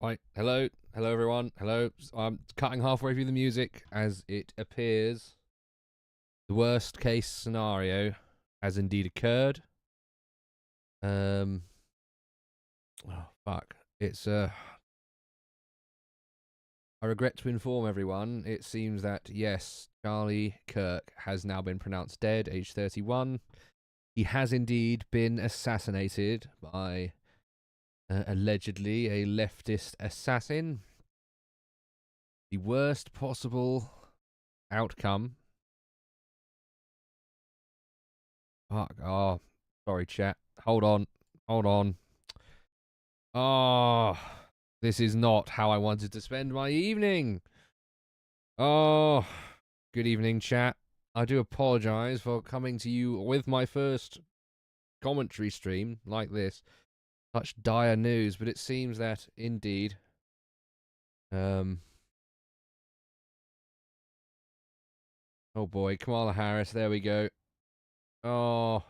Right, hello, everyone, hello. I'm cutting halfway through the music as it appears the worst case scenario has indeed occurred. Um, oh fuck, it's I regret to inform everyone. It seems that yes, Charlie Kirk has now been pronounced dead, age 31. He has indeed been assassinated by allegedly a leftist assassin. The worst possible outcome. Fuck. Oh, sorry, chat. Hold on. Hold on. Oh, this is not how I wanted to spend my evening. Oh, good evening, chat. I do apologize for coming to you with my first commentary stream like this. Such dire news, but it seems that indeed, oh boy, Kamala Harris. There we go. Oh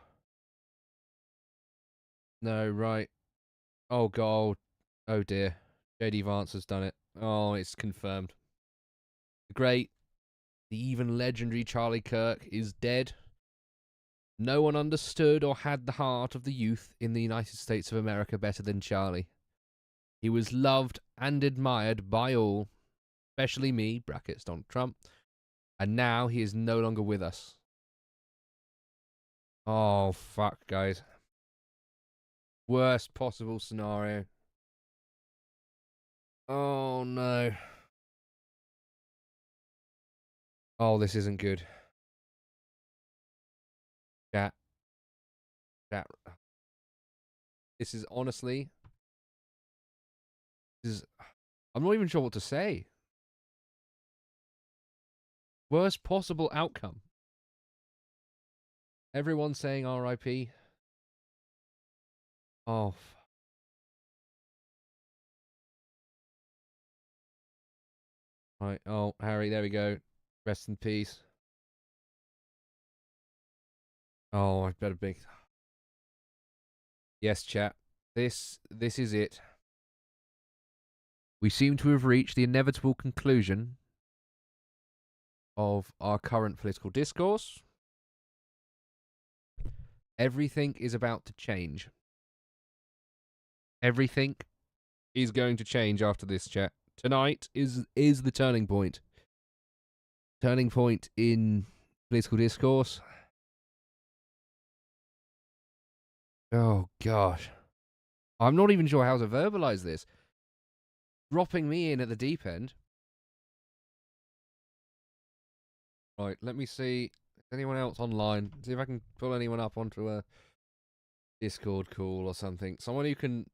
no, right. Oh god. Oh dear. JD Vance has done it. Oh, it's confirmed. Great. The even legendary Charlie Kirk is dead. No one understood or had the heart of the youth in the United States of America better than Charlie. He was loved and admired by all, especially me, brackets Donald Trump, and now he is no longer with us. Oh, fuck, guys. Worst possible scenario. Oh, no. Oh, this isn't good. Chat. Chat. This is honestly... I'm not even sure what to say. Worst possible outcome. Everyone's saying RIP. Oh, right. Oh, Harry, there we go. Rest in peace. Oh, I better be. Yes, chat. This is it. We seem to have reached the inevitable conclusion of our current political discourse. Everything is about to change. Everything is going to change after this, chat. Tonight is the turning point. Turning point in political discourse. Oh gosh. I'm not even sure how to verbalize this. Dropping me in at the deep end. Right, let me see. Anyone else online? See if I can pull anyone up onto a Discord call or something. Someone who can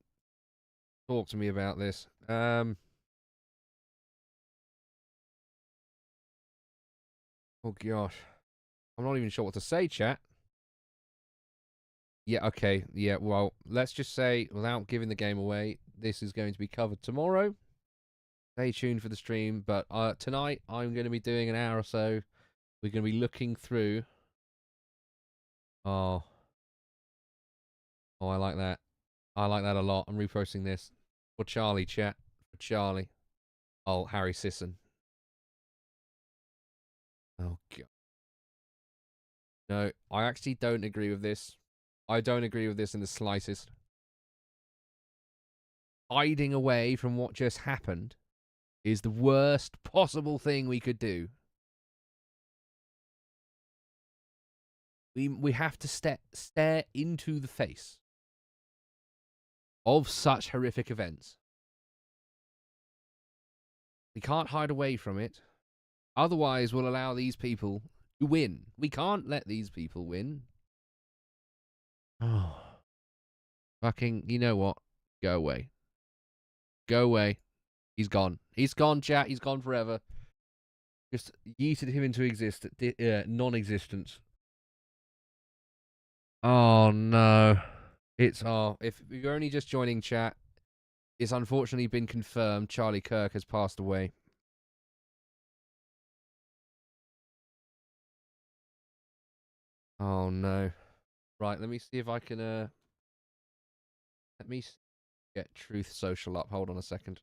talk to me about this. Oh gosh. I'm not even sure what to say, chat. Yeah, okay. Yeah, well, let's just say, without giving the game away, this is going to be covered tomorrow. Stay tuned for the stream. But tonight, I'm going to be doing an hour or so. We're going to be looking through. Oh. Oh, I like that. I like that a lot. I'm reposting this. For Charlie, chat. For Charlie. Oh, Harry Sisson. Oh, God. No, I actually don't agree with this. I don't agree with this in the slightest. Hiding away from what just happened is the worst possible thing we could do. We have to stare into the face of such horrific events. We can't hide away from it. Otherwise, we'll allow these people to win. We can't let these people win. Oh. Fucking, you know what? Go away. Go away. He's gone. He's gone, chat. He's gone forever. Just yeeted him into non-existence. Oh, no. It's, if you're only just joining chat, it's unfortunately been confirmed Charlie Kirk has passed away. Oh, no. Right, let me see if I can, let me get Truth Social up. Hold on a second.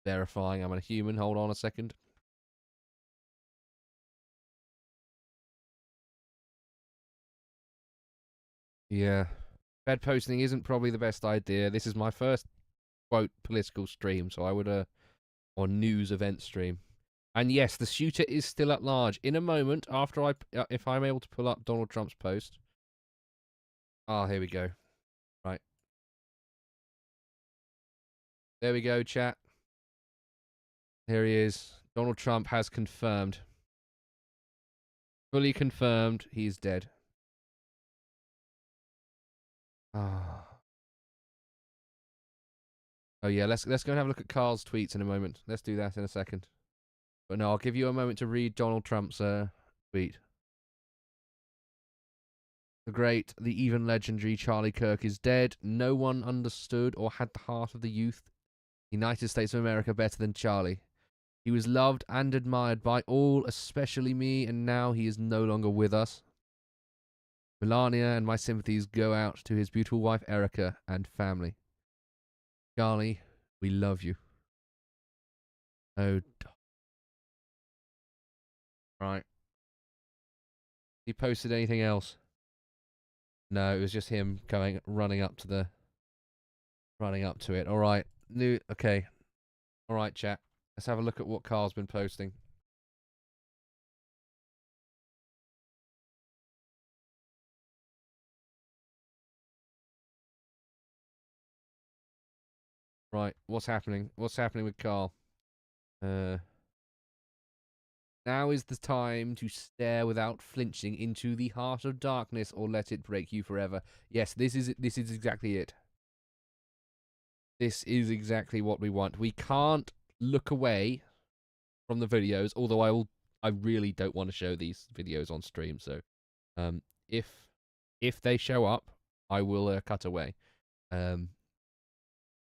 verifying I'm a human. Hold on a second. Yeah. Bed posting isn't probably the best idea. This is my first, quote, political stream, so I would, or news event stream. And yes, the shooter is still at large. In a moment, after if I'm able to pull up Donald Trump's post. Ah, here we go. Right. There we go, chat. Here he is. Donald Trump has confirmed. Fully confirmed he's dead. Ah. Oh yeah, let's go and have a look at Carl's tweets in a moment. Let's do that in a second. But no, I'll give you a moment to read Donald Trump's tweet. The great, the even legendary Charlie Kirk is dead. No one understood or had the heart of the youth United States of America better than Charlie. He was loved and admired by all, especially me, and now he is no longer with us. Melania and my sympathies go out to his beautiful wife Erica and family. Charlie, we love you. Oh, right. He posted anything else? No, it was just him running up to it. All right, okay. All right, chat. Let's have a look at what Carl's been posting. Right, what's happening? What's happening with Carl? Now is the time to stare without flinching into the heart of darkness, or let it break you forever. Yes, this is exactly it. This is exactly what we want. We can't look away from the videos, although I really don't want to show these videos on stream. So, if they show up, I will cut away.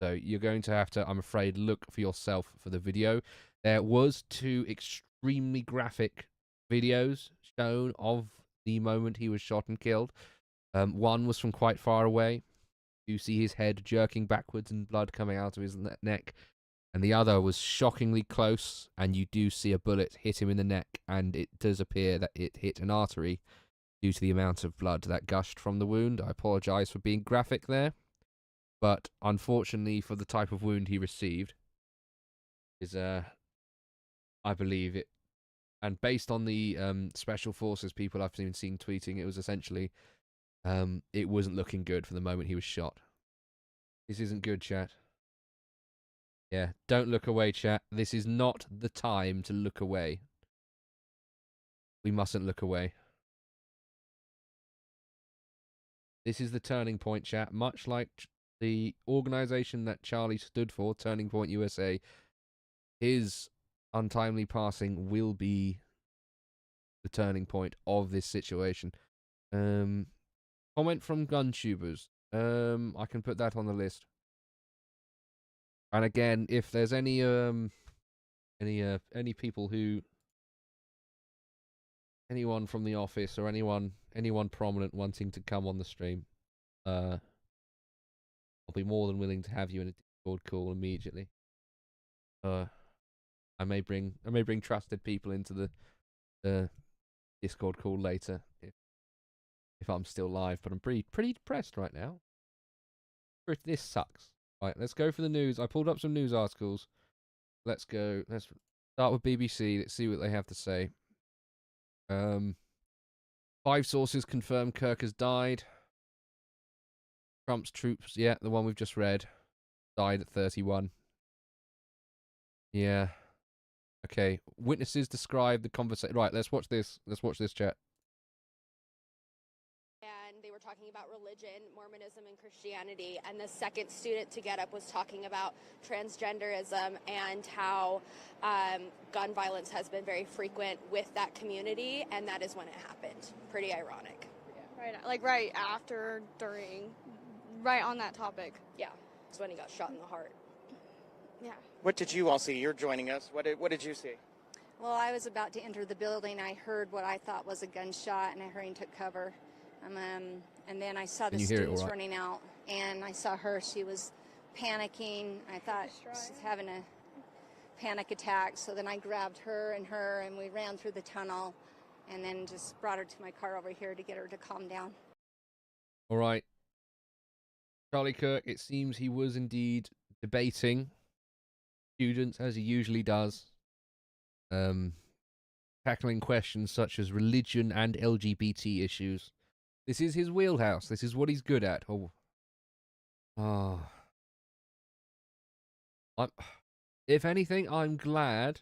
So you're going to have to, I'm afraid, look for yourself for the video. There was 2 extremely graphic videos shown of the moment he was shot and killed. One was from quite far away. You see his head jerking backwards and blood coming out of his neck. And the other was shockingly close, and you do see a bullet hit him in the neck, and it does appear that it hit an artery due to the amount of blood that gushed from the wound. I apologize for being graphic there. But unfortunately for the type of wound he received, is I believe it, and based on the special forces people I've seen tweeting, it was essentially it wasn't looking good for the moment he was shot. This isn't good, chat. Yeah, don't look away, chat. This is not the time to look away. We mustn't look away. This is the turning point, chat. Much like the organization that Charlie stood for, Turning Point USA, his untimely passing will be the turning point of this situation. Comment from GunTubers. I can put that on the list. And again, if there's any people who, anyone from the office or anyone prominent wanting to come on the stream, I'll be more than willing to have you in a Discord call immediately. I may bring trusted people into the Discord call later if I'm still live, but I'm pretty depressed right now. This sucks. Right, let's go for the news. I pulled up some news articles. Let's go. Let's start with BBC. Let's see what they have to say. 5 sources confirm Kirk has died. Trump's troops, yeah, the one we've just read, died at 31. Yeah. Okay. Witnesses describe the conversation. Right, let's watch this. Let's watch this chat. And they were talking about religion, Mormonism, and Christianity. And the second student to get up was talking about transgenderism and how gun violence has been very frequent with that community. And that is when it happened. Pretty ironic. Yeah. Right after, during, right on that topic. Yeah, it's when he got shot in the heart. Yeah. What did you all see? You're joining us. What did you see? Well, I was about to enter the building. I heard what I thought was a gunshot, and I hurried and took cover. And then I saw the students running out, and I saw her. She was panicking. I thought she's having a panic attack. So then I grabbed her, and we ran through the tunnel and then just brought her to my car over here to get her to calm down. All right. Charlie Kirk, it seems he was indeed debating students, as he usually does, tackling questions such as religion and LGBT issues. This is his wheelhouse. This is what he's good at. If anything, I'm glad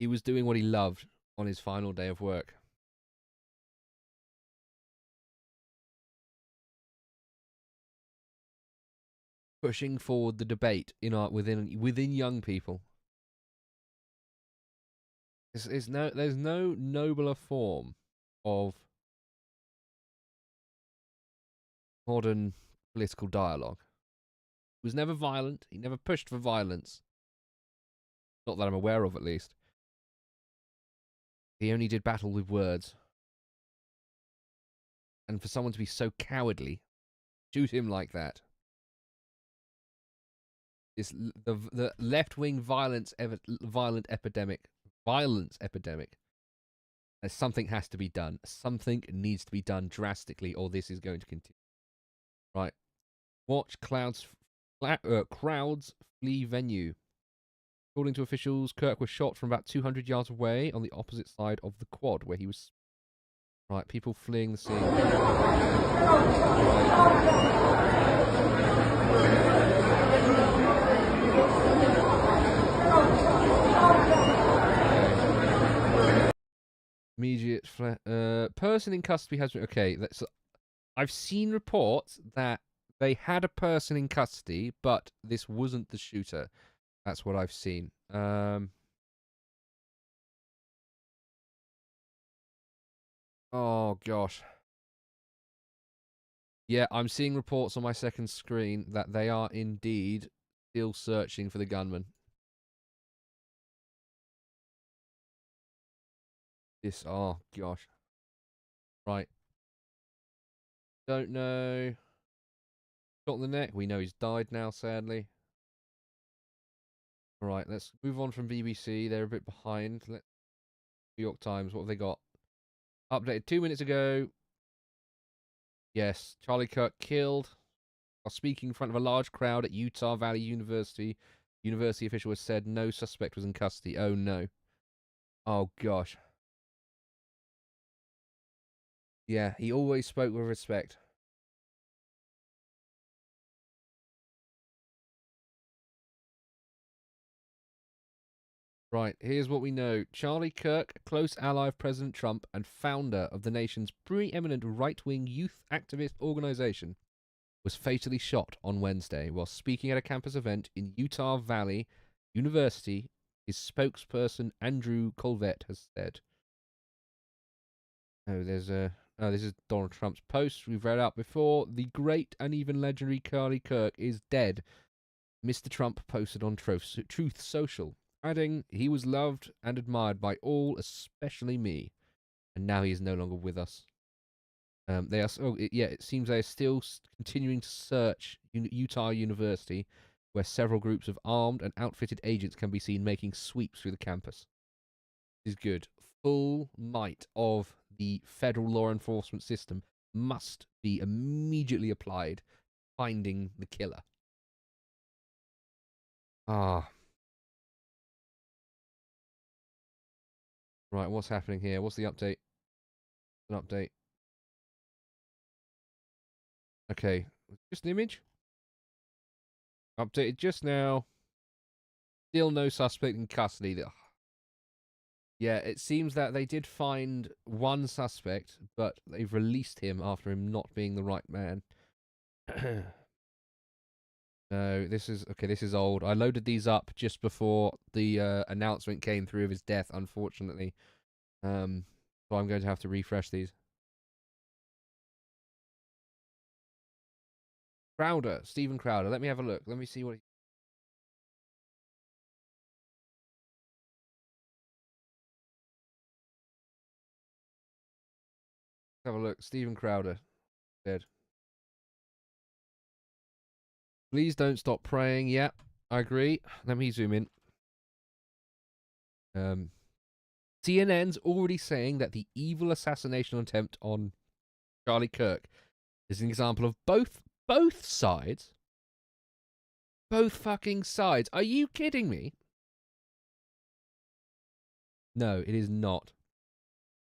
he was doing what he loved on his final day of work. Pushing forward the debate within young people. There's no nobler form of modern political dialogue. He was never violent. He never pushed for violence. Not that I'm aware of, at least. He only did battle with words. And for someone to be so cowardly, shoot him like that. The left-wing violent epidemic. Something has to be done. Something needs to be done drastically, or this is going to continue. Right. Watch crowds flee venue. According to officials, Kirk was shot from about 200 yards away on the opposite side of the quad, where he was. Right, people fleeing the scene. Immediate person in custody has been okay. I've seen reports that they had a person in custody, but this wasn't the shooter. That's what I've seen. Oh gosh. Yeah, I'm seeing reports on my second screen that they are indeed still searching for the gunman. Oh gosh. Right. Don't know. Shot in the neck. We know he's died now, sadly. Alright, let's move on from BBC. They're a bit behind. New York Times, what have they got? Updated 2 minutes ago. Yes, Charlie Kirk killed while speaking in front of a large crowd at Utah Valley University. University official has said no suspect was in custody. Oh no. Oh gosh. Yeah, he always spoke with respect. Right, here's what we know. Charlie Kirk, a close ally of President Trump and founder of the nation's preeminent right-wing youth activist organization, was fatally shot on Wednesday while speaking at a campus event in Utah Valley University, his spokesperson Andrew Colvett has said. Oh, this is Donald Trump's post we've read out before. The great and even legendary Charlie Kirk is dead, Mr. Trump posted on Truth Social, adding, he was loved and admired by all, especially me, and now he is no longer with us. It seems they are still continuing to search Utah University, where several groups of armed and outfitted agents can be seen making sweeps through the campus. This is good. Full might of the federal law enforcement system must be immediately applied, finding the killer. Ah. Right, what's happening here? What's the update? An update. Okay, just an image. Updated just now. Still no suspect in custody. Yeah, it seems that they did find one suspect, but they've released him after him not being the right man. No, this is old. I loaded these up just before the announcement came through of his death, unfortunately. So I'm going to have to refresh these. Crowder, Stephen Crowder. Let me have a look. Let me see what he... Let's have a look. Stephen Crowder. Dead. Please don't stop praying. Yep, I agree. Let me zoom in. CNN's already saying that the evil assassination attempt on Charlie Kirk is an example of both sides. Both fucking sides. Are you kidding me? No, it is not.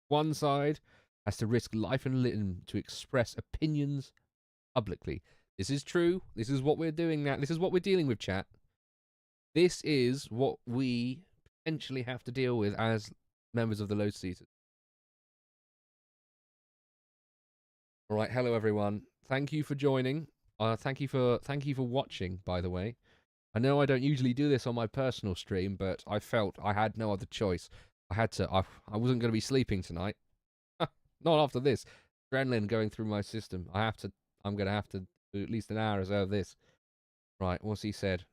One side has to risk life and limb to express opinions publicly. This is true. This is what we're doing now. This is what we're dealing with, chat. This is what we potentially have to deal with as members of the Low Seaters. All right, hello everyone. Thank you for joining. Thank you for watching, by the way. I know I don't usually do this on my personal stream, but I felt I had no other choice. I had to. I wasn't going to be sleeping tonight. Not after this. Adrenaline going through my system. I'm going to have to do at least an hour or so of this. Right, what's he said?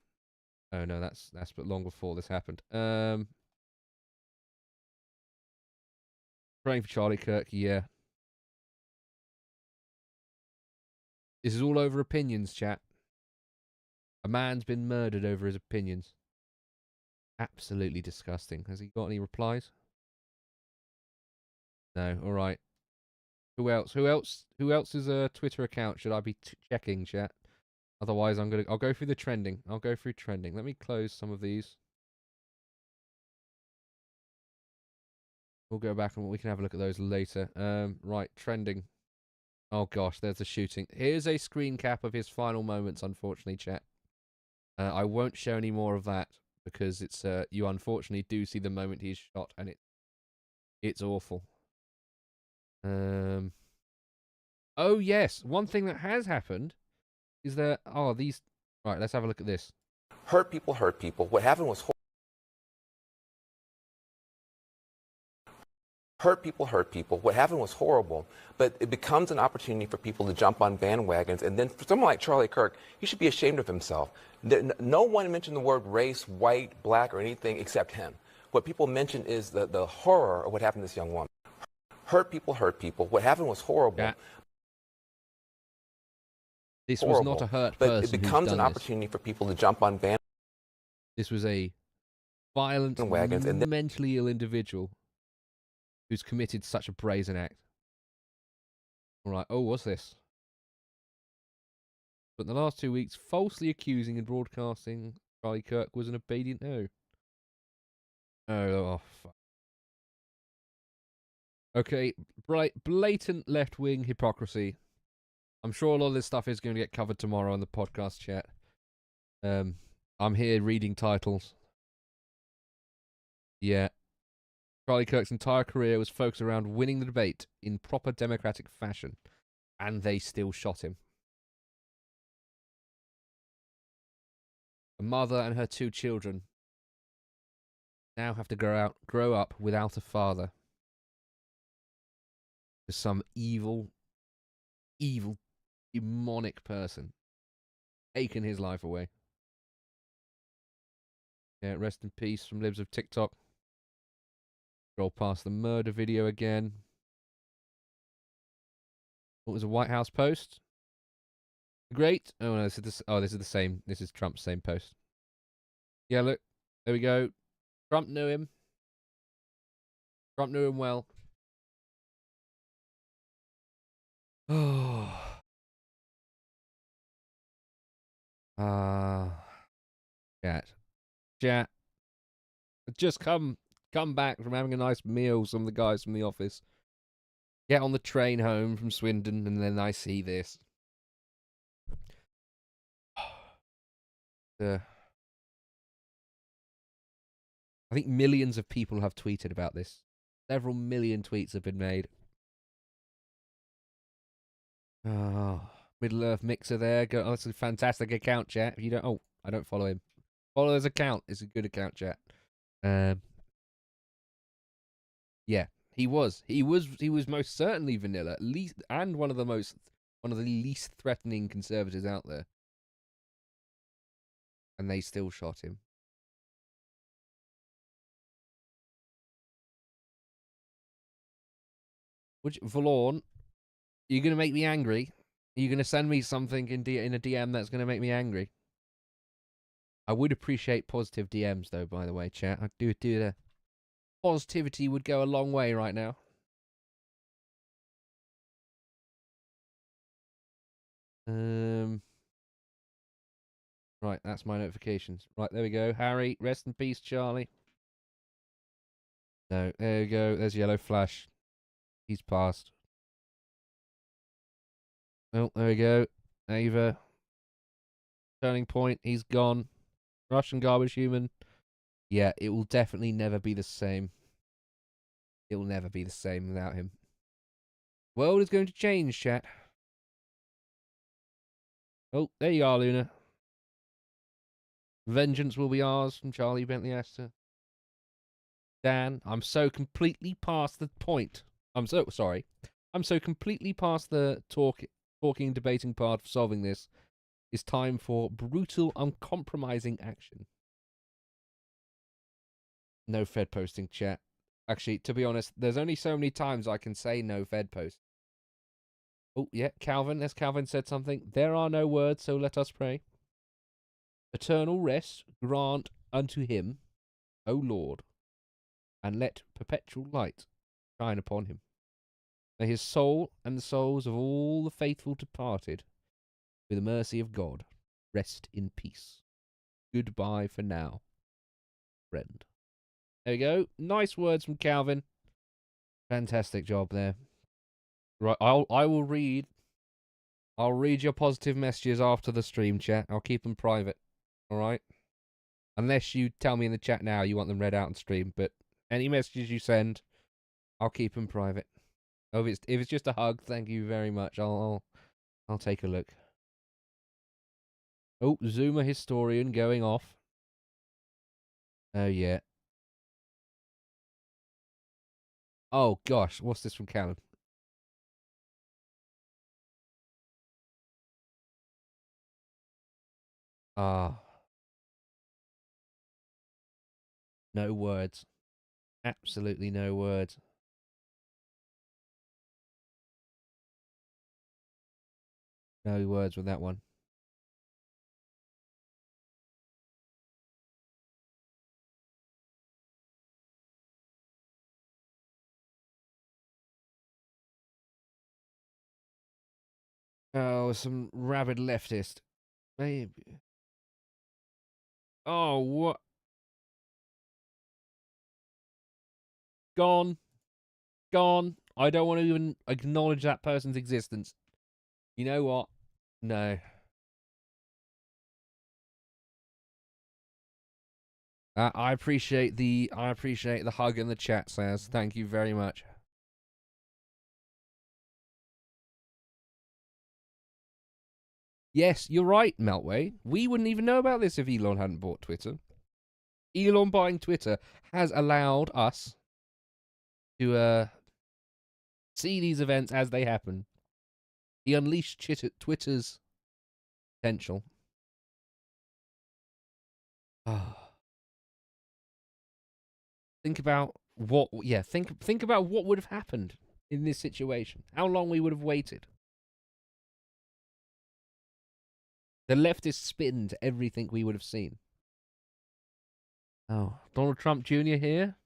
Oh no, that's but long before this happened. Praying for Charlie Kirk, yeah. This is all over opinions, chat. A man's been murdered over his opinions. Absolutely disgusting. Has he got any replies? No. All right. Who else? Who else's Twitter account should I be checking, chat? Otherwise, I'll go through the trending. I'll go through trending. Let me close some of these. We'll go back and we can have a look at those later. Right, trending. Oh gosh, there's a shooting. Here's a screen cap of his final moments, unfortunately, chat. I won't show any more of that because it's you unfortunately do see the moment he's shot, and it's awful. Oh yes, one thing that has happened is that these. Right, let's have a look at this. Hurt people hurt people. What happened was hurt people hurt people. What happened was horrible, but it becomes an opportunity for people to jump on bandwagons. And then for someone like Charlie Kirk, he should be ashamed of himself. No one mentioned the word race, white, black, or anything except him. What people mention is the horror of what happened to this young woman. Hurt people hurt people. What happened was horrible. Yeah. This was not a hurt person. But it becomes an opportunity for people to jump on bandwagons. This was a violent, and mentally ill individual who's committed such a brazen act. All right. Oh, what's this? But in the last 2 weeks, falsely accusing and broadcasting Charlie Kirk was an obedient no. Oh, fuck. Okay, blatant left-wing hypocrisy. I'm sure a lot of this stuff is going to get covered tomorrow on the podcast chat. I'm here reading titles. Yeah. Charlie Kirk's entire career was focused around winning the debate in proper democratic fashion, and they still shot him. A mother and her 2 children now have to grow up without a father. To some evil, demonic person taking his life away. Yeah, rest in peace from Libs of TikTok. Scroll past the murder video again. What was a White House post? Great. Oh no, this is the same. This is Trump's same post. Yeah, look. There we go. Trump knew him. Trump knew him well. Oh. Chat. Just come back from having a nice meal with some of the guys from the office. Get on the train home from Swindon, and then I see this. I think millions of people have tweeted about this. Several million tweets have been made. Oh, Middle Earth Mixer there. Oh, that's a fantastic account, chat. If you don't, I don't follow him. Follow his account. It's a good account, chat. Yeah, he was most certainly vanilla, at least, and one of the least threatening conservatives out there. And they still shot him. Valorn, are you going to make me angry? Are you going to send me something in a DM that's going to make me angry? I would appreciate positive DMs, though, by the way, chat. I do that. positivity would go a long way right now. Right, that's my notifications. Right, there we go. Harry, rest in peace, Charlie. No, there we go. There's yellow flash. He's passed. Oh, there we go. Ava. Turning point. He's gone. Russian garbage human. Yeah, it will definitely never be the same. It will never be the same without him. World is going to change, chat. Oh, there you are, Luna. Vengeance will be ours from Charlie Bentley Astor. Dan, I'm so completely past the point. I'm so sorry. I'm so completely past the talking, debating part of solving this. It's time for brutal, uncompromising action. No Fed posting, chat. Actually, to be honest, there's only so many times I can say no Fed post. Oh, yeah, Calvin, as Calvin said something. There are no words, so let us pray. Eternal rest grant unto him, O Lord, and let perpetual light shine upon him. May his soul and the souls of all the faithful departed, with the mercy of God, rest in peace. Goodbye for now, friend. There we go. Nice words from Calvin. Fantastic job there. Right, I'll read your positive messages after the stream, chat. I'll keep them private. All right? Unless you tell me in the chat now you want them read out on stream, but any messages you send, I'll keep them private. Oh, if it's just a hug, thank you very much. I'll take a look. Oh, Zoomer historian going off. Oh yeah. Oh gosh, what's this from Callum? Ah. No words. Absolutely no words. No words with that one. Oh, some rabid leftist. Maybe. Oh, what? Gone. Gone. I don't want to even acknowledge that person's existence. You know what? No. I appreciate the hug in the chat, Saz. Thank you very much. Yes, you're right, Meltway. We wouldn't even know about this if Elon hadn't bought Twitter. Elon buying Twitter has allowed us to see these events as they happen. He unleashed Twitter's potential. Think about what, think about what would have happened in this situation. How long we would have waited. The leftist spin to everything we would have seen. Oh, Donald Trump Jr. here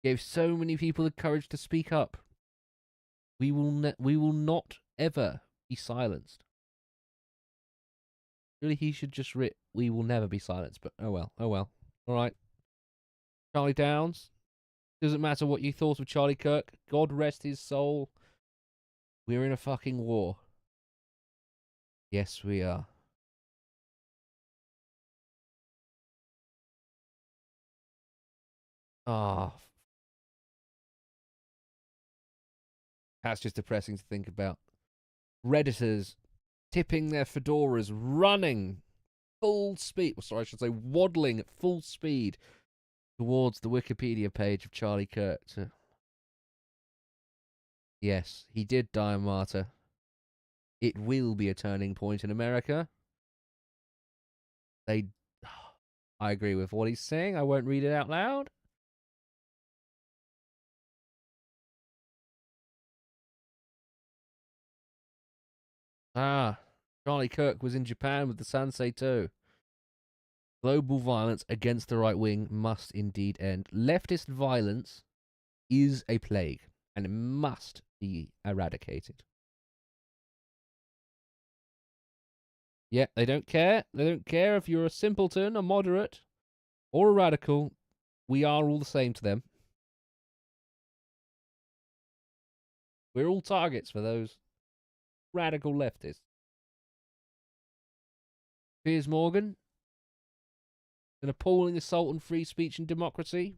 gave so many people the courage to speak up. We will not ever be silenced. Really, he should just writ, "We will never be silenced." But oh well. All right. Charlie Downs. Doesn't matter what you thought of Charlie Kirk. God rest his soul. We're in a fucking war. Yes, we are. Ah. That's just depressing to think about. Redditors tipping their fedoras, running full speed. Sorry, I should say waddling at full speed towards the Wikipedia page of Charlie Kirk. Yes, he did die a martyr. It will be a turning point in America. I agree with what he's saying. I won't read it out loud. Charlie Kirk was in Japan with the Sansei too. Global violence against the right wing must indeed end. Leftist violence is a plague, and it must be eradicated. Yeah, they don't care. They don't care if you're a simpleton, a moderate, or a radical. We are all the same to them. We're all targets for those radical leftists. Piers Morgan, an appalling assault on free speech and democracy.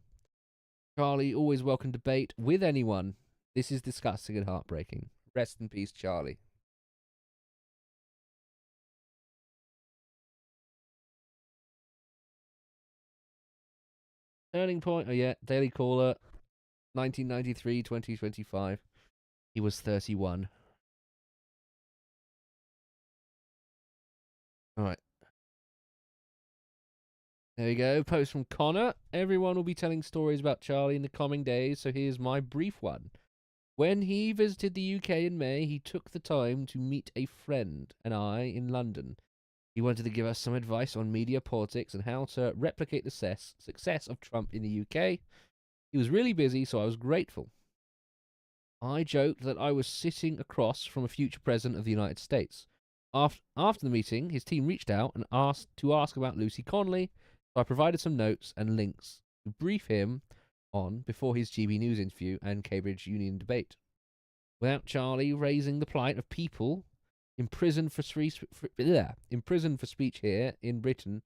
Charlie, always welcome debate with anyone. This is disgusting and heartbreaking. Rest in peace, Charlie. Turning point. Oh, yeah. Daily Caller, 1993, 2025. He was 31. All right. There we go. Post from Connor. Everyone will be telling stories about Charlie in the coming days, so here's my brief one. When he visited the UK in May, he took the time to meet a friend and I in London. He wanted to give us some advice on media politics and how to replicate the success of Trump in the UK. He was really busy, so I was grateful. I joked that I was sitting across from a future president of the United States. After the meeting, his team reached out and asked about Lucy Conley, so I provided some notes and links to brief him on before his GB News interview and Cambridge Union debate. Without Charlie raising the plight of people imprisoned for speech here in Britain,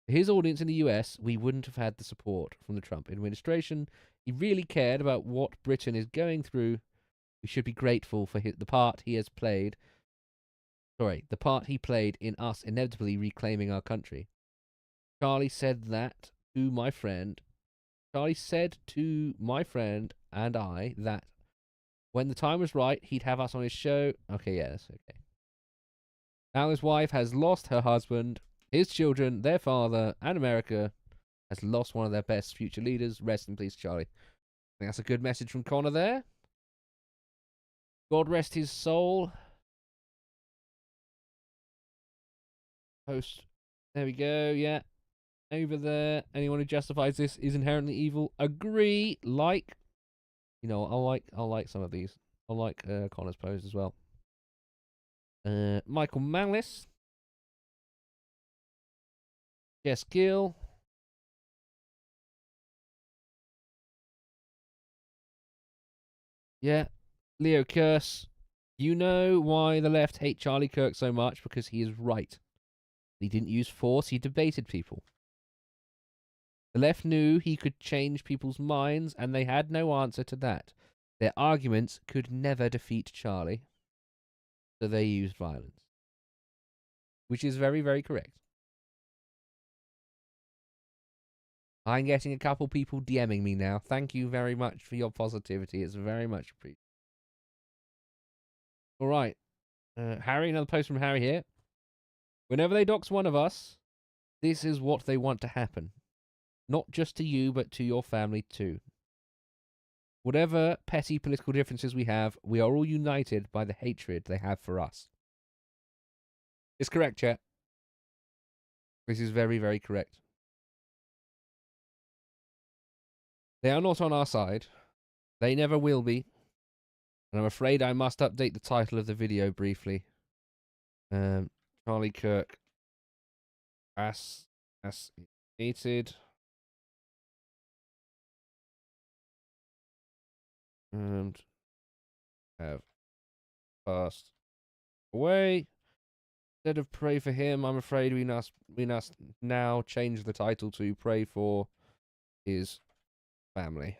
for his audience in the US, we wouldn't have had the support from the Trump administration. He really cared about what Britain is going through. We should be grateful for the part he has played. The part he played in us inevitably reclaiming our country. Charlie said to my friend and I that when the time was right, he'd have us on his show. Okay, yeah, that's okay. Now his wife has lost her husband, his children, their father, and America has lost one of their best future leaders. Rest in peace, Charlie. I think that's a good message from Connor there. God rest his soul. Post. There we go, yeah. Over there. Anyone who justifies this is inherently evil. Agree. Like. You know, I'll like some of these. I'll like Connor's post as well. Michael Malice. Jess Gill. Yeah. Leo Curse. You know why the left hate Charlie Kirk so much? Because he is right. He didn't use force, he debated people. The left knew he could change people's minds, and they had no answer to that. Their arguments could never defeat Charlie, so they used violence. Which is very, very correct. I'm getting a couple people DMing me now. Thank you very much for your positivity. It's very much appreciated. All right. Harry, another post from Harry here. Whenever they dox one of us, this is what they want to happen. Not just to you, but to your family too. Whatever petty political differences we have, we are all united by the hatred they have for us. It's correct, chat. This is very, very correct. They are not on our side. They never will be. And I'm afraid I must update the title of the video briefly. Charlie Kirk. Assassinated. And have passed away. Instead of pray for him, I'm afraid we must now change the title to pray for his family.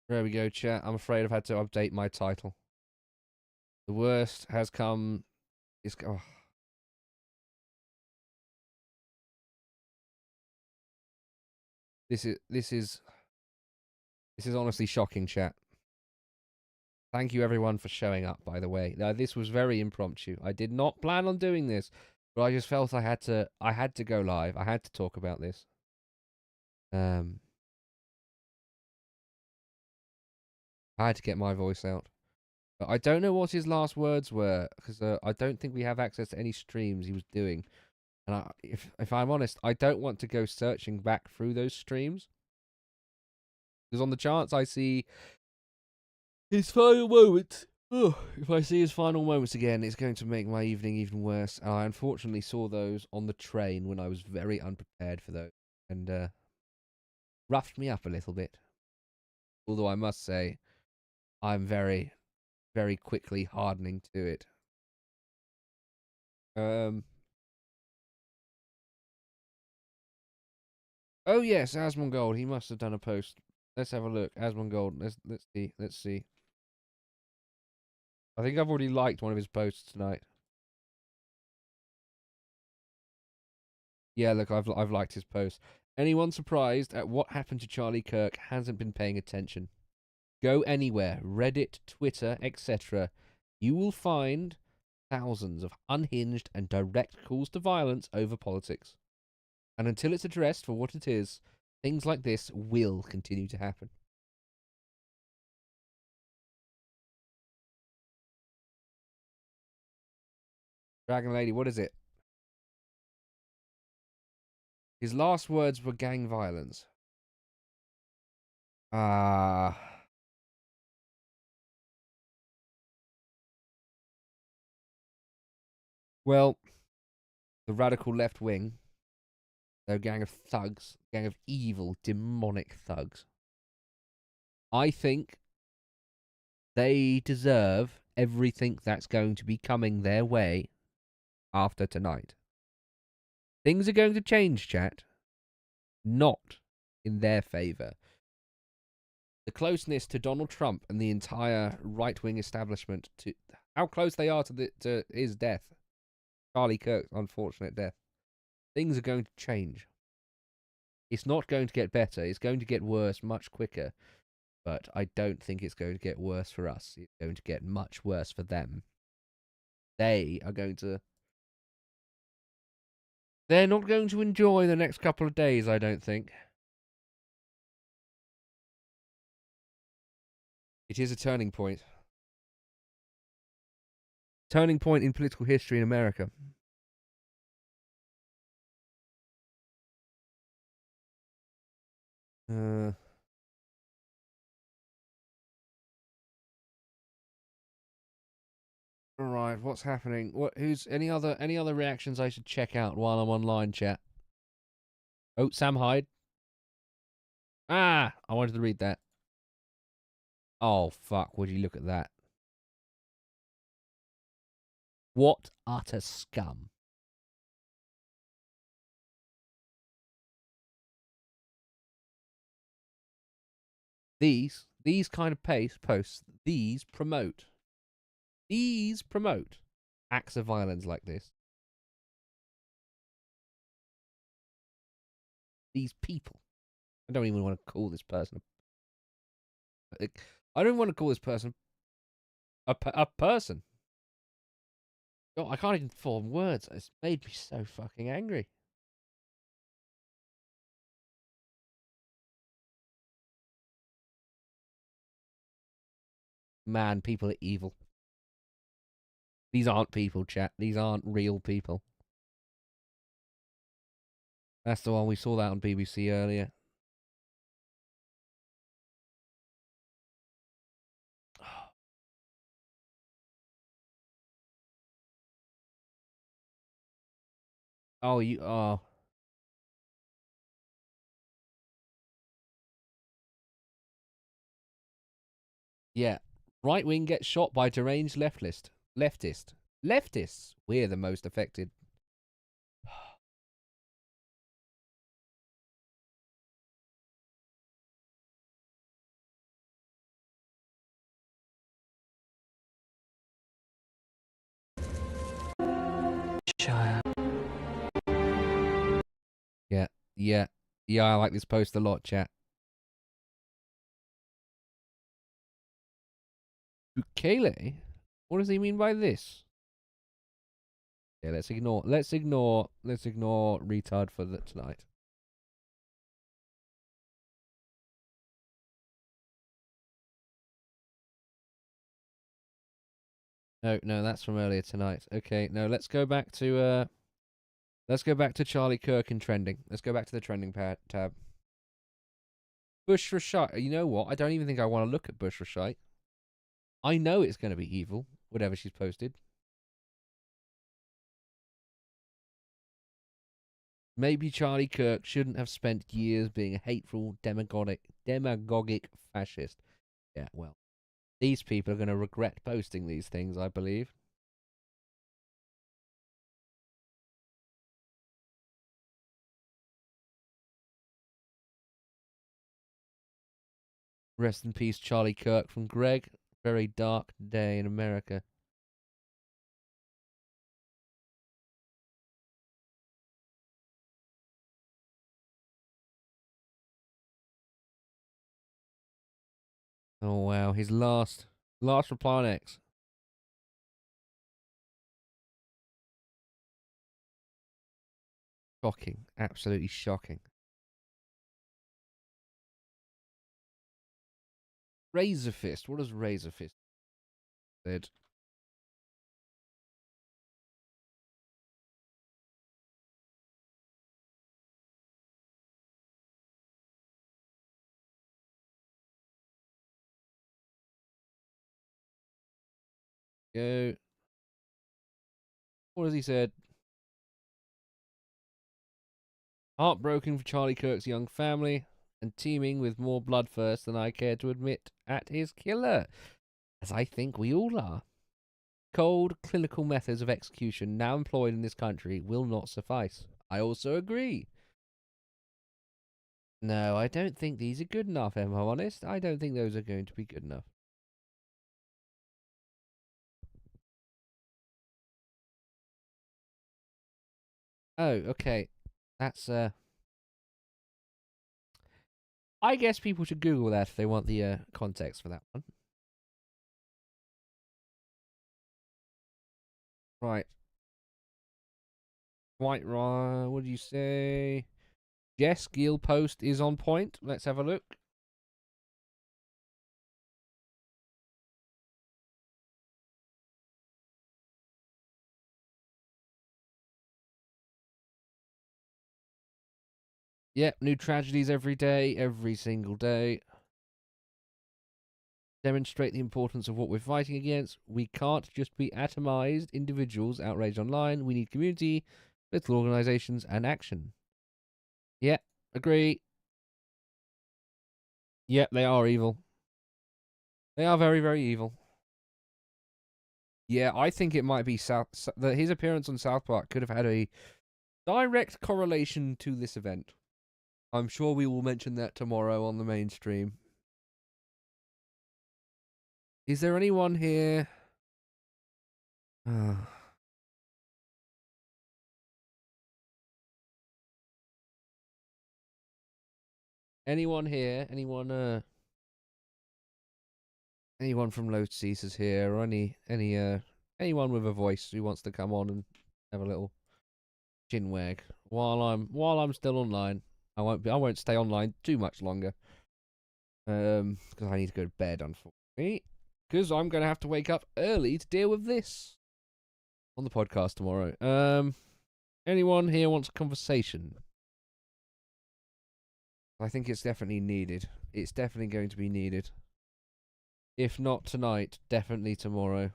There we go, chat. I'm afraid I've had to update my title. The worst has come. This is honestly shocking, chat. Thank you everyone for showing up, by the way. This was very impromptu. I did not plan on doing this, but I just felt I had to go live. I had to talk about this. I had to get my voice out. But I don't know what his last words were, because I don't think we have access to any streams he was doing. And if I'm honest, I don't want to go searching back through those streams. Because on the chance I see his final moments, if I see his final moments again, it's going to make my evening even worse. And I unfortunately saw those on the train when I was very unprepared for those. And roughed me up a little bit. Although I must say, I'm very, very quickly hardening to it. Oh yes, Asmongold. He must have done a post. Let's have a look. Asmongold. Let's see. I think I've already liked one of his posts tonight. Yeah, look, I've liked his post. Anyone surprised at what happened to Charlie Kirk hasn't been paying attention. Go anywhere, Reddit, Twitter, etc. You will find thousands of unhinged and direct calls to violence over politics. And until it's addressed for what it is, things like this will continue to happen. Dragon Lady, what is it? His last words were gang violence. Well, the radical left wing, they're a gang of thugs, gang of evil, demonic thugs. I think they deserve everything that's going to be coming their way after tonight. Things are going to change, chat. Not in their favour. The closeness to Donald Trump and the entire right-wing establishment, to how close they are to his death, Charlie Kirk's unfortunate death, things are going to change. It's not going to get better. It's going to get worse much quicker. But I don't think it's going to get worse for us. It's going to get much worse for them. They are going to... They're not going to enjoy the next couple of days, I don't think. It is a turning point. Turning point in political history in America. Alright, what's happening? Who's any other reactions I should check out while I'm online, chat? Oh, Sam Hyde. I wanted to read that. Oh fuck, would you look at that? What utter scum. These kind of posts, these promote acts of violence like this. These people. I don't even want to call this person I don't want to call this person a person. God, I can't even form words. It's made me so fucking angry. Man, people are evil. These aren't people, chat. These aren't real people. That's the one we saw that on BBC earlier. Oh, you are. Yeah. Right wing gets shot by deranged leftist. Leftists. We're the most affected. Yeah, I like this post a lot, chat. Bukele? What does he mean by this? Yeah, let's ignore retard for tonight. No, that's from earlier tonight. Okay, no, let's go back to Charlie Kirk and trending. Let's go back to the trending tab. Bush Rashid. You know what? I don't even think I want to look at Bush Rashid. I know it's going to be evil, whatever she's posted. Maybe Charlie Kirk shouldn't have spent years being a hateful, demagogic fascist. Yeah, well, these people are going to regret posting these things, I believe. Rest in peace, Charlie Kirk from Greg. Very dark day in America. Oh wow, his last reply on X. Shocking, absolutely shocking. Razor Fist. What does Razor Fist said? Go. What has he said? Heartbroken for Charlie Kirk's young family and teeming with more bloodthirst than I care to admit at his killer, as I think we all are. Cold, clinical methods of execution now employed in this country will not suffice. I also agree. No, I don't think these are good enough, if I'm honest. I don't think those are going to be good enough. Oh, okay. That's, I guess people should Google that if they want the context for that one. Right. White right. What did you say? Jess Gill post is on point. Let's have a look. Yep, new tragedies every day, every single day. Demonstrate the importance of what we're fighting against. We can't just be atomized individuals outraged online. We need community, political organizations, and action. Yep, agree. Yep, they are evil. They are very, very evil. Yeah, I think it might be his appearance on South Park could have had a direct correlation to this event. I'm sure we will mention that tomorrow on the mainstream. Is there anyone here? Anyone here? Anyone from Low Caesars here, or anyone with a voice who wants to come on and have a little chin wag while I'm still online. I won't stay online too much longer. Because I need to go to bed, unfortunately. Because I'm gonna have to wake up early to deal with this on the podcast tomorrow. Anyone here wants a conversation? I think it's definitely needed. It's definitely going to be needed. If not tonight, definitely tomorrow.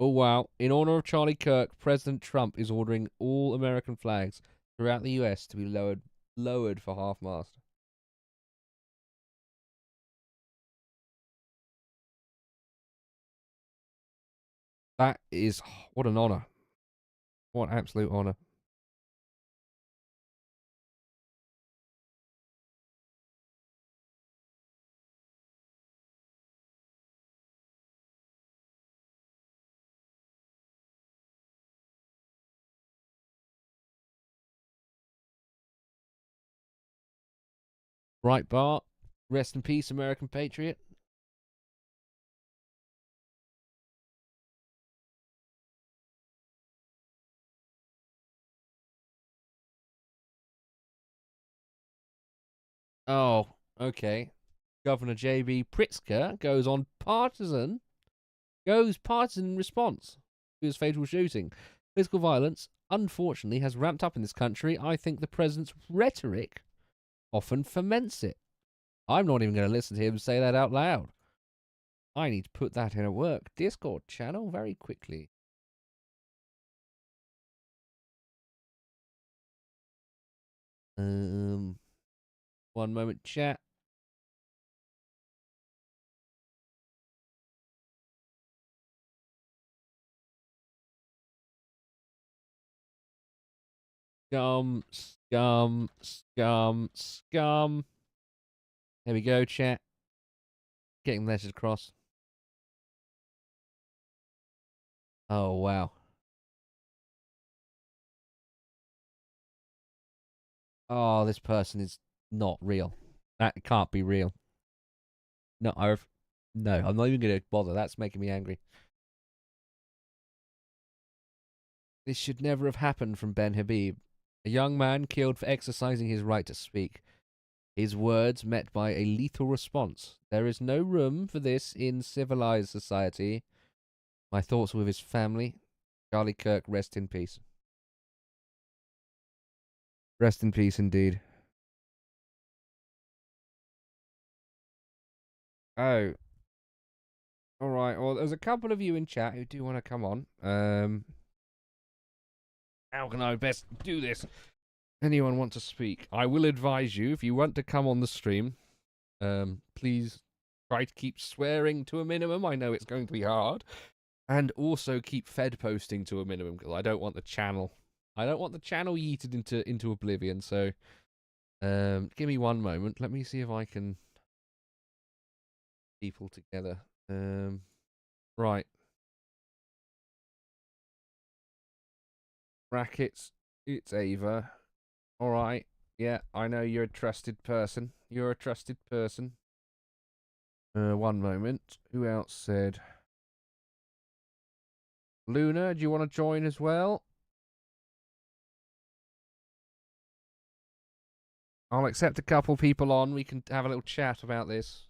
Oh wow. In honor of Charlie Kirk, President Trump is ordering all American flags throughout the US to be lowered for half-mast. That is what an honor. What an absolute honor. Right, Bart. Rest in peace, American patriot. Oh, okay. Governor J.B. Pritzker goes on partisan goes partisan response to his fatal shooting. Physical violence, unfortunately, has ramped up in this country. I think the president's rhetoric often foments it. I'm not even going to listen to him say that out loud. I need to put that in a work Discord channel very quickly. One moment, chat. Scum, scum, scum, scum. There we go, chat. Getting the message across. Oh, wow. Oh, this person is not real. That can't be real. No, no, I'm not even going to bother. That's making me angry. This should never have happened from Ben Habib. A young man killed for exercising his right to speak. His words met by a lethal response. There is no room for this in civilized society. My thoughts are with his family. Charlie Kirk, rest in peace. Rest in peace, indeed. Oh. Alright, well, there's a couple of you in chat who do want to come on. How can I best do this? Anyone want to speak? I will advise you, if you want to come on the stream, please try to keep swearing to a minimum. I know it's going to be hard. And also keep Fed posting to a minimum, because I don't want the channel yeeted into oblivion. So give me one moment. Let me see if I can people together. Right. Brackets, it's Ava. Alright. Yeah, I know you're a trusted person. You're a trusted person. One moment. Who else said? Luna, do you want to join as well? I'll accept a couple people on. We can have a little chat about this.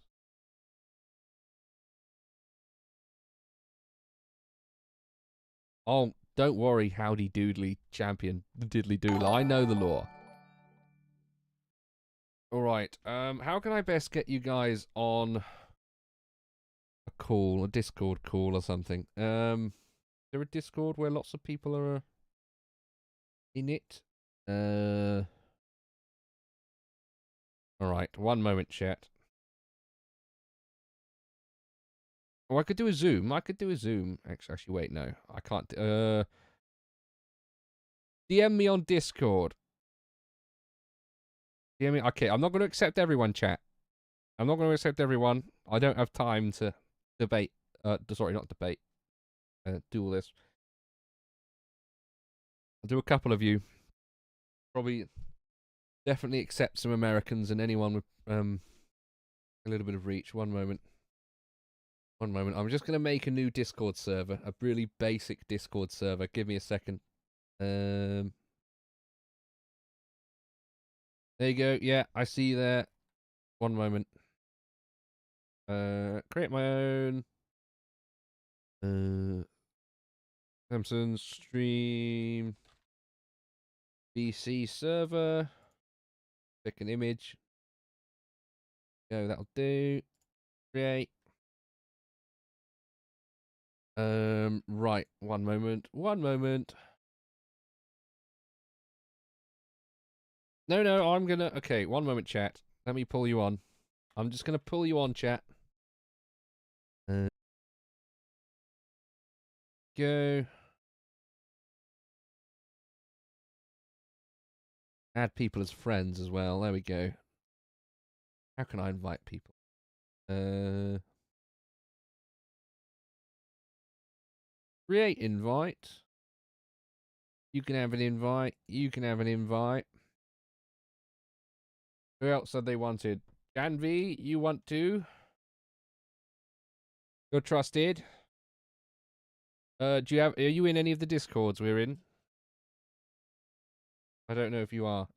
Oh, don't worry, howdy doodly champion, diddly doodle. I know the law. Alright, how can I best get you guys on a call, a Discord call or something? Is there a Discord where lots of people are in it? Alright, one moment, chat. Oh, I could do a Zoom. Actually, wait, no. I can't. DM me on Discord. DM me. Okay, I'm not going to accept everyone, chat. I'm not going to accept everyone. I don't have time to debate. Sorry, not debate. Do all this. I'll do a couple of you. Probably, definitely accept some Americans and anyone with a little bit of reach. One moment. One moment. I'm just going to make a new Discord server. A really basic Discord server. Give me a second. There you go. Yeah, I see you there. One moment. Create my own. Samsung stream. BC server. Pick an image. Go, that'll do. Create. Right. One moment. One moment. No, I'm gonna. Okay, one moment, chat. Let me pull you on. I'm just gonna pull you on, chat. Go. Add people as friends as well. There we go. How can I invite people? Create invite. You can have an invite. You can have an invite. Who else said they wanted? Janvi, you want to? You're trusted. Are you in any of the Discords we're in? I don't know if you are.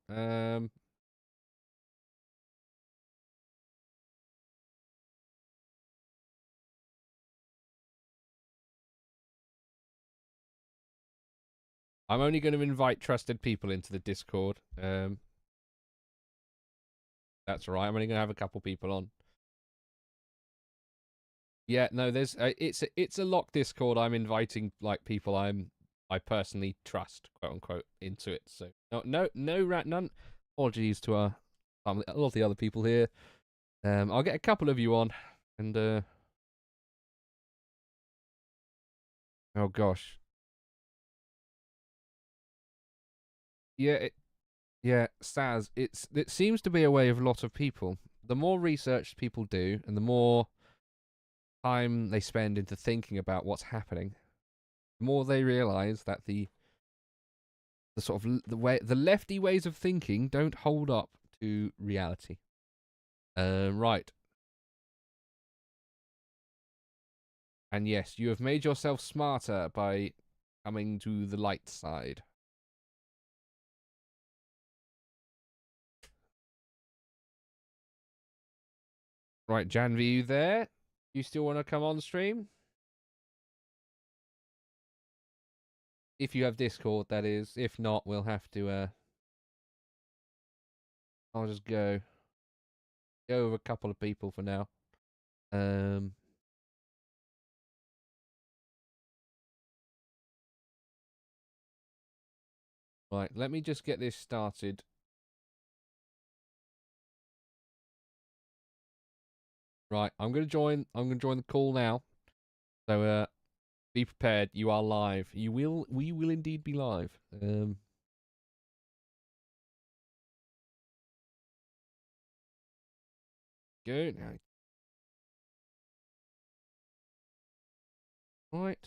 I'm only going to invite trusted people into the Discord. That's all right. I'm only going to have a couple people on. Yeah, no, there's it's a locked Discord. I'm inviting like people I personally trust, quote unquote, into it. So none. Apologies to a lot of the other people here. I'll get a couple of you on, and oh gosh, yeah, yeah, Saz. It seems to be a way of a lot of people. The more research people do, and the more time they spend into thinking about what's happening, the more they realize that the sort of the lefty ways of thinking don't hold up to reality. Right. And yes, you have made yourself smarter by coming to the light side. Right, Janvi, you there? You still want to come on stream? If you have Discord, that is. If not, we'll have to, I'll just go with a couple of people for now. Right, let me just get this started. Right, I'm gonna join the call now. So be prepared, you are live. We will indeed be live. Good. Right.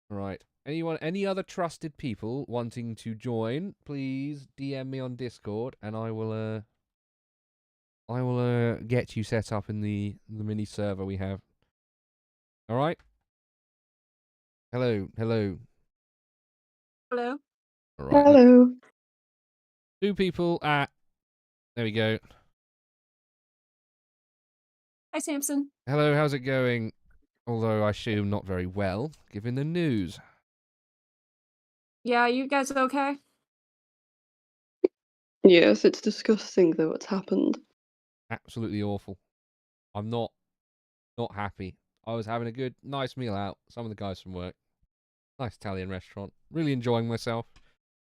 Right. Any other trusted people wanting to join, please DM me on Discord and I will get you set up in the mini server we have. All right? Hello. Hello. All right. Hello. 2 people at there we go. Hi, Samson. Hello, how's it going? Although I assume not very well, given the news. Yeah, you guys okay? Yes, it's disgusting though what's happened. Absolutely awful. I'm not happy. I was having a good, nice meal out. Some of the guys from work. Nice Italian restaurant. Really enjoying myself.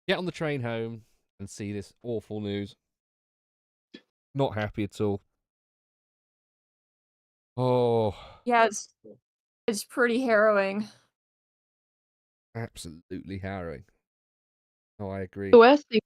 Get on the train home and see this awful news. Not happy at all. Oh. Yeah, it's pretty harrowing. Absolutely harrowing. Oh, I agree. The worst thing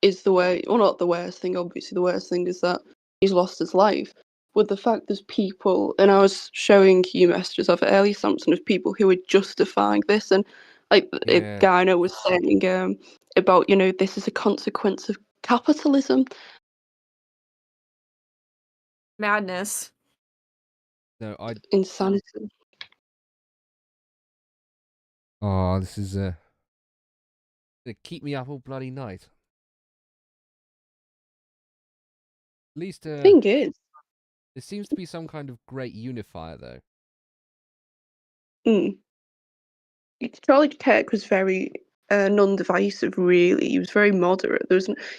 is not the worst thing, obviously the worst thing is that he's lost his life. With the fact there's people, and I was showing you messages of early Samson of people who are justifying this, and like a guy I know was saying about, this is a consequence of capitalism. Madness. No, insanity. Oh, this is gonna keep me up all bloody night. At least thing is, there seems to be some kind of great unifier though. Charlie Kirk was very non-divisive, really. He was very moderate.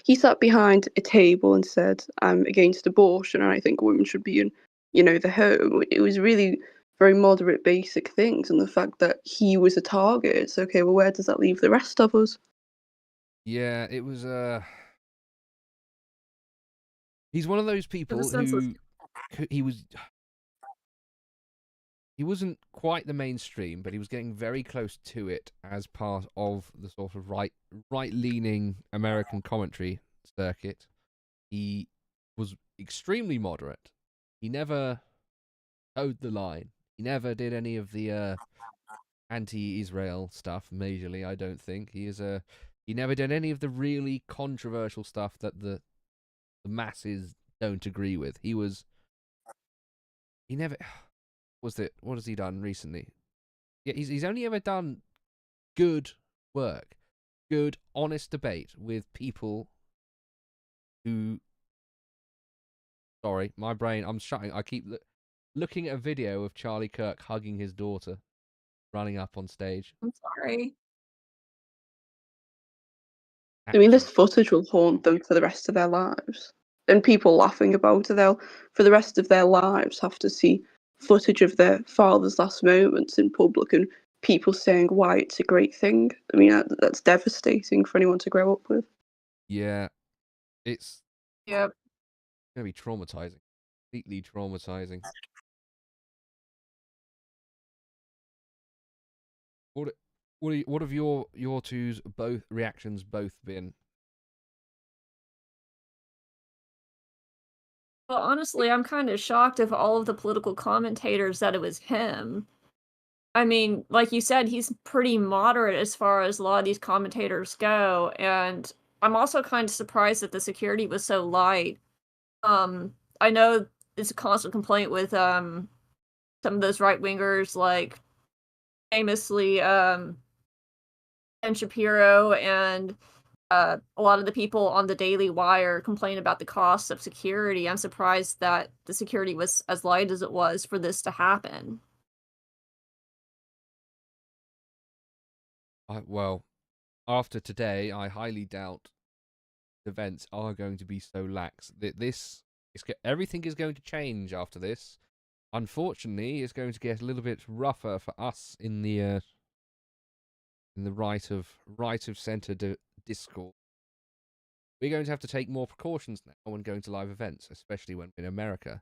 He sat behind a table and said, "I'm against abortion, and I think women should be in, the home." It was really very moderate, basic things, and the fact that he was a target. It's okay. Well, where does that leave the rest of us? Yeah, it was. He's one of those people who he wasn't quite the mainstream, but he was getting very close to it as part of the sort of right-leaning American commentary circuit. He was extremely moderate. He never towed the line. He never did any of the anti-Israel stuff majorly, I don't think. He never did any of the really controversial stuff that the masses don't agree with. He never what has he done recently? Yeah, he's only ever done good work, good, honest debate with people who. Sorry, my brain. I'm shutting. I keep looking at a video of Charlie Kirk hugging his daughter. running up on stage. I'm sorry. I mean, this Action. footage will haunt them for the rest of their lives. And people laughing about it, they'll, for the rest of their lives, have to see footage of their father's last moments in public and people saying why it's a great thing. I mean, that's devastating for anyone to grow up with. Yeah, it's Yep. gonna be traumatizing, completely traumatizing. What have your two's both reactions both been? Well, honestly, I'm kind of shocked of all of the political commentators that it was him. I mean, like you said, he's pretty moderate as far as a lot of these commentators go, and I'm also kind of surprised that the security was so light. I know it's a constant complaint with some of those right wingers, like famously Ben Shapiro and a lot of the people on the Daily Wire complain about the cost of security. I'm surprised that the security was as light as it was for this to happen. Well, after today, I highly doubt events are going to be so lax. Everything is going to change after this. Unfortunately, it's going to get a little bit rougher for us in the right of center discourse. We're going to have to take more precautions now when going to live events, especially when in America,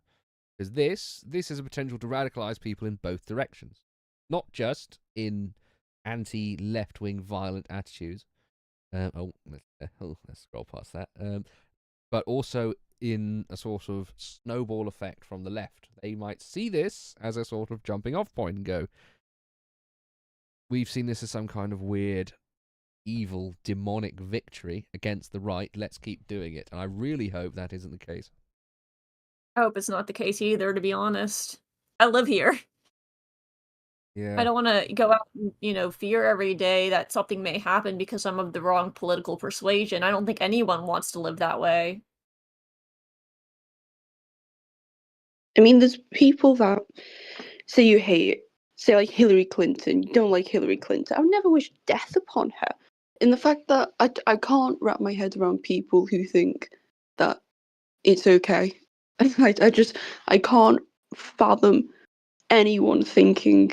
because this has a potential to radicalize people in both directions, not just in anti-left-wing violent attitudes. Let's scroll past that. But also in a sort of snowball effect from the left. They might see this as a sort of jumping off point and go, we've seen this as some kind of weird, evil, demonic victory against the right. Let's keep doing it. And I really hope that isn't the case. I hope it's not the case either, to be honest. I live here. Yeah. I don't want to go out and, fear every day that something may happen because I'm of the wrong political persuasion. I don't think anyone wants to live that way. I mean, there's people that say you hate, say like Hillary Clinton, you don't like Hillary Clinton. I would never wish death upon her. In the fact that I can't wrap my head around people who think that it's okay. I can't fathom anyone thinking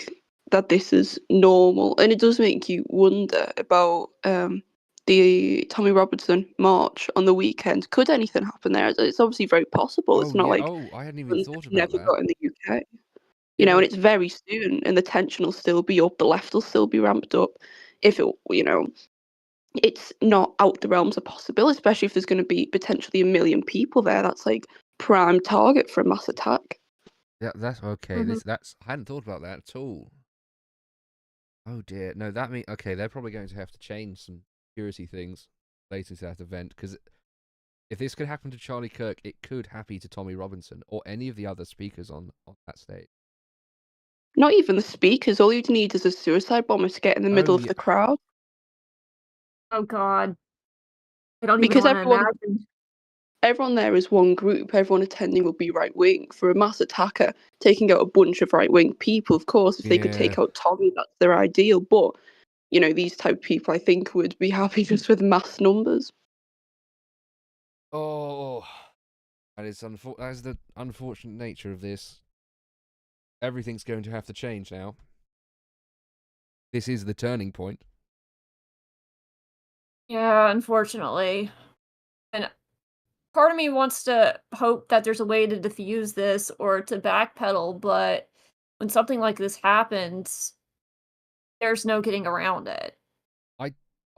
that this is normal. And it does make you wonder about the Tommy Robinson march on the weekend. Could anything happen there? It's obviously very possible. It's Oh, not yeah. like Oh, I hadn't even thought it's about never that. got in the UK. Yeah, And it's very soon, and the tension will still be up. The left will still be ramped up. If it, it's not out the realms of possibility, especially if there's going to be potentially 1 million people there. That's like prime target for a mass attack. Yeah, that's okay. Mhm. I hadn't thought about that at all. Oh dear. No, that means okay. They're probably going to have to change some security things later to that event, because if this could happen to Charlie Kirk, it could happen to Tommy Robinson or any of the other speakers on that stage. Not even the speakers. All you'd need is a suicide bomber to get in the middle of yeah. the crowd. Oh God. I don't even Because want to imagine. everyone there is one group. Everyone attending will be right wing. For a mass attacker taking out a bunch of right wing people, of course, if they could take out Tommy, that's their ideal. But these type of people, I think, would be happy just with mass numbers. Oh, that is the unfortunate nature of this. Everything's going to have to change now. This is the turning point. Yeah, unfortunately. And part of me wants to hope that there's a way to diffuse this or to backpedal, but when something like this happens, there's no getting around it.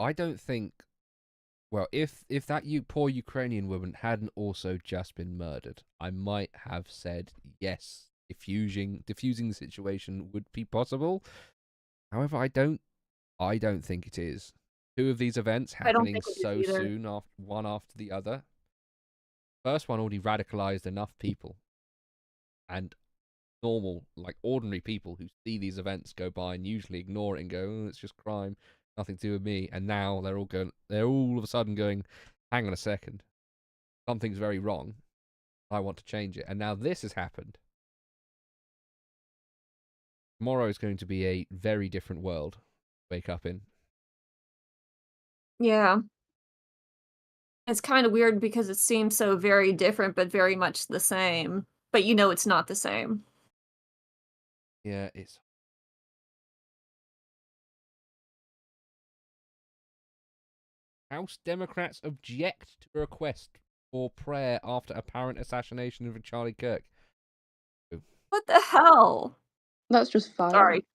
I don't think. Well, if that poor Ukrainian woman hadn't also just been murdered, I might have said yes. Diffusing the situation would be possible. However, I don't think it is. Two of these events I don't happening think it is so either. soon, one after the other. First one already radicalized enough people, and normal, like ordinary people who see these events go by and usually ignore it and go, "Oh, it's just crime, nothing to do with me." And now they're all of a sudden going, "Hang on a second, something's very wrong. I want to change it." And now this has happened. Tomorrow is going to be a very different world to wake up in. Yeah. It's kind of weird because it seems so very different, but very much the same. But you know it's not the same. Yeah, it's... House Democrats object to a request for prayer after apparent assassination of Charlie Kirk. What the hell? That's just fine. Sorry.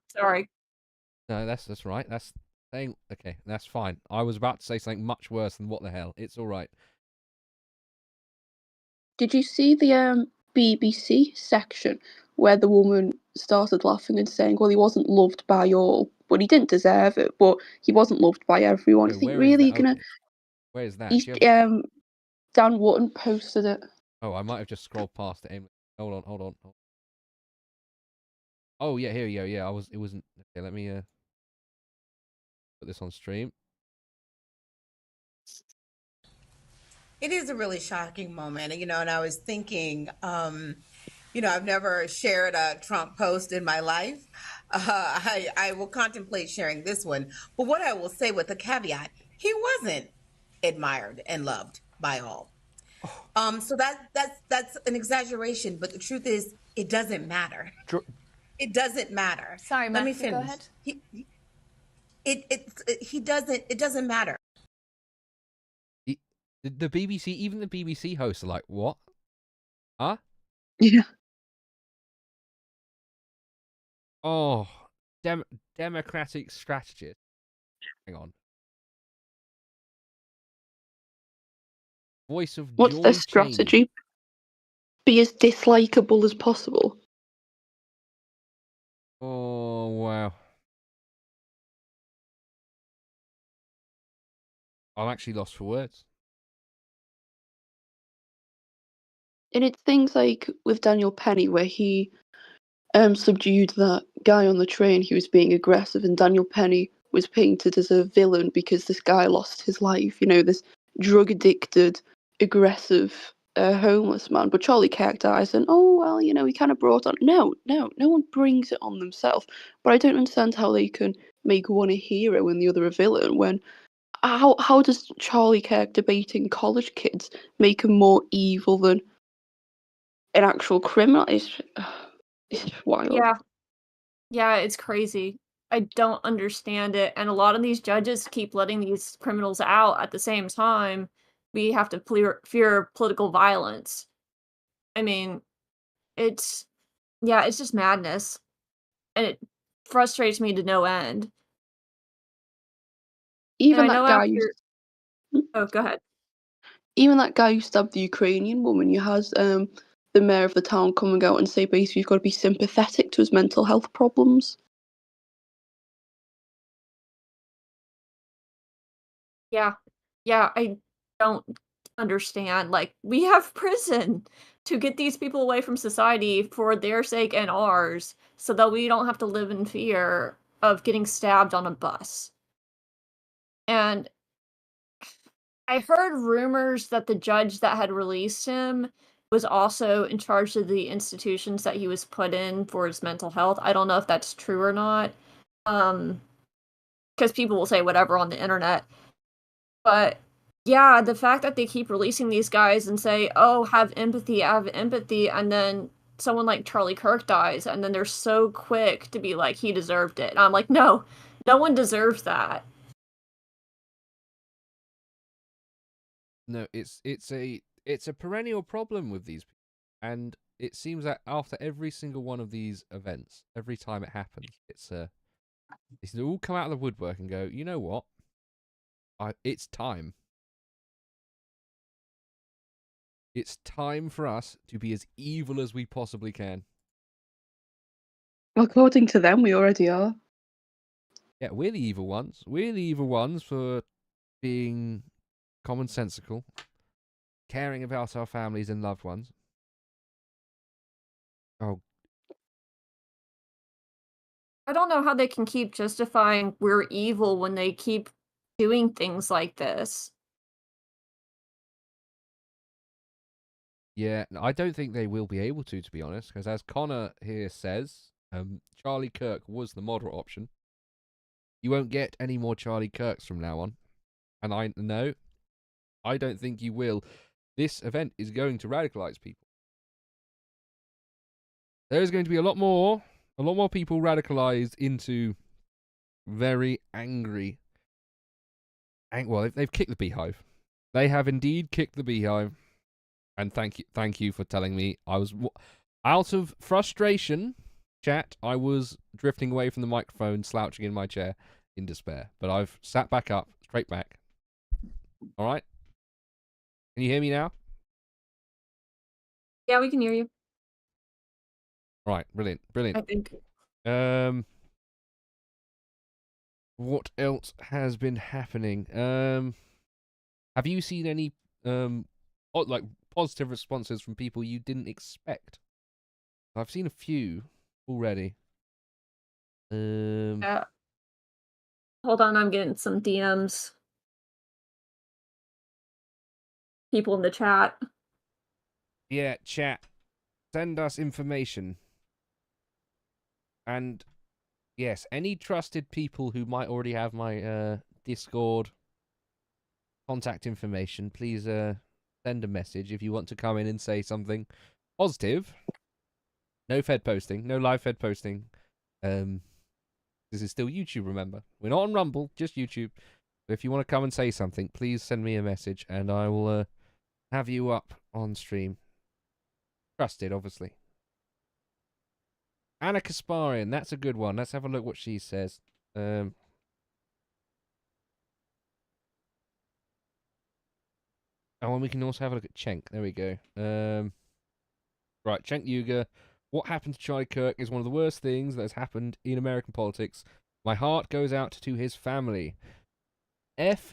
No, that's right. That's saying... Okay, that's fine. I was about to say something much worse than what the hell. It's all right. Did you see the BBC section where the woman started laughing and saying, well, he wasn't loved by all, but he didn't deserve it, but he wasn't loved by everyone. No, I think where really is you're that? gonna... Where is that? He's, Do you have... Dan Wotton posted it. Oh, I might have just scrolled past it. Hold on. Oh, yeah, here we go. Yeah, it wasn't... Okay, let me put this on stream. It is a really shocking moment, and I was thinking, I've never shared a Trump post in my life. I will contemplate sharing this one, but what I will say with a caveat, he wasn't admired and loved by all. So that's an exaggeration, but the truth is, it doesn't matter. It doesn't matter. Sorry, let me Matthew, finish. go ahead. It doesn't matter. The BBC, even the BBC hosts are like, what? Huh? Yeah. Oh, democratic strategist. Hang on. Voice of What's Joy their strategy? Cheney. Be as dislikable as possible. Oh, wow. I'm actually lost for words. And it's things like with Daniel Penny, where he subdued that guy on the train who was being aggressive, and Daniel Penny was painted as a villain because this guy lost his life. This drug addicted, aggressive, homeless man. But Charlie Kirk dies, and oh well, he kind of brought on. No one brings it on themselves. But I don't understand how they can make one a hero and the other a villain when. How does Charlie Kirk debating college kids make him more evil than an actual criminal? It's wild. Yeah, it's crazy. I don't understand it, and a lot of these judges keep letting these criminals out at the same time. We have to fear political violence. I mean, it's just madness, and it frustrates me to no end. Even And I that know guy. Oh, go ahead. Even that guy who stabbed the Ukrainian woman, you has the mayor of the town coming out and say basically you've got to be sympathetic to his mental health problems. Yeah, I don't understand. Like, we have prison to get these people away from society for their sake and ours, so that we don't have to live in fear of getting stabbed on a bus. And I heard rumors that the judge that had released him was also in charge of the institutions that he was put in for his mental health. I don't know if that's true or not. Because people will say whatever on the internet. But yeah, the fact that they keep releasing these guys and say, "Oh, have empathy," and then someone like Charlie Kirk dies, and then they're so quick to be like, "He deserved it." And I'm like, no one deserves that. No, it's a perennial problem with these people, and it seems that after every single one of these events, every time it happens, they all come out of the woodwork and go, you know what? It's time. It's time for us to be as evil as we possibly can. According to them, we already are. Yeah, we're the evil ones. We're the evil ones for being commonsensical, caring about our families and loved ones. Oh. I don't know how they can keep justifying we're evil when they keep doing things like this. Yeah, I don't think they will be able to be honest, because as Connor here says, Charlie Kirk was the moderate option. You won't get any more Charlie Kirks from now on. And I don't think you will. This event is going to radicalize people. There's going to be a lot more people radicalized into very angry. Well, they've kicked the beehive. They have indeed kicked the beehive. And thank you for telling me. I was out of frustration, chat. I was drifting away from the microphone, slouching in my chair in despair. But I've sat back up, straight back. All right. Can you hear me now? Yeah, we can hear you. Right, brilliant. I think. What else has been happening? Have you seen any like positive responses from people you didn't expect? I've seen a few already. Yeah. Hold on, I'm getting some DMs. People in the chat. Yeah, chat. Send us information. And yes, any trusted people who might already have my Discord contact information, please send a message if you want to come in and say something positive. No Fed posting, no live Fed posting. This is still YouTube, remember. We're not on Rumble, just YouTube. But if you want to come and say something, please send me a message and I will have you up on stream. Trusted, obviously. Anna Kasparian, that's a good one. Let's have a look what she says. Oh, and we can also have a look at Cenk. There we go. Right, Cenk Uygur. What happened to Charlie Kirk is one of the worst things that has happened in American politics. My heart goes out to his family.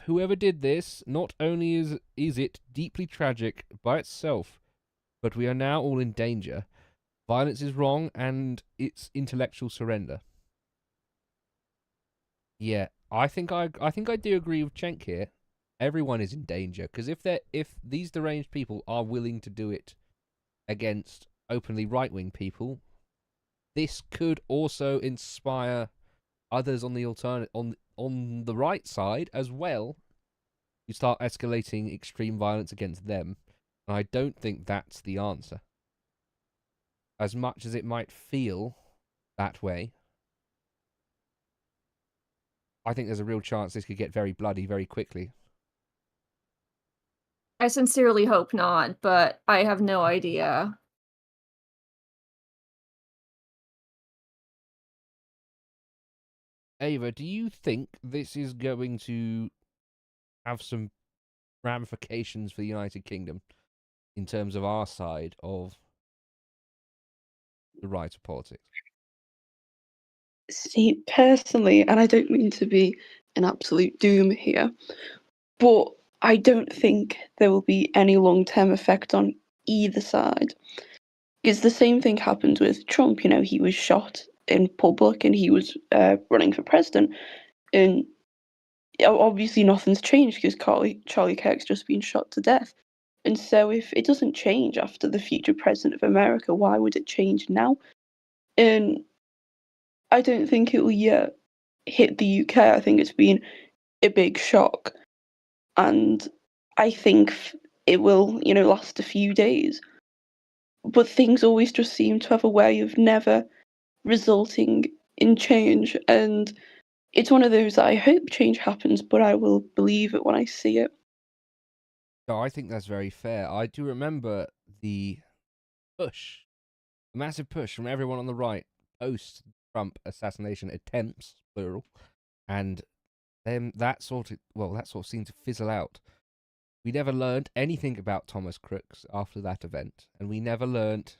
Whoever did this, not only is it deeply tragic by itself, but we are now all in danger. Violence is wrong, and it's intellectual surrender. Yeah, I think I do agree with Cenk here. Everyone is in danger because if these deranged people are willing to do it against openly right-wing people, this could also inspire others on the on the right side as well to start escalating extreme violence against them. And I don't think that's the answer. As much as it might feel that way, I think there's a real chance this could get very bloody very quickly. I sincerely hope not, but I have no idea. Ava, do you think this is going to have some ramifications for the United Kingdom in terms of our side of the right of politics? See, personally, and I don't mean to be an absolute doom here, but I don't think there will be any long-term effect on either side. Because the same thing happened with Trump. You know, he was shot in public and he was running for president. And obviously nothing's changed because Charlie Kirk's just been shot to death. And so if it doesn't change after the future president of America, why would it change now? And I don't think it will yet hit the UK. I think it's been a big shock. And I think it will, last a few days. But things always just seem to have a way of never resulting in change. And it's one of those that I hope change happens, but I will believe it when I see it. No, I think that's very fair. I do remember the massive push from everyone on the right post-Trump assassination attempts, plural, and then that sort of seemed to fizzle out. We never learned anything about Thomas Crooks after that event, and we never learned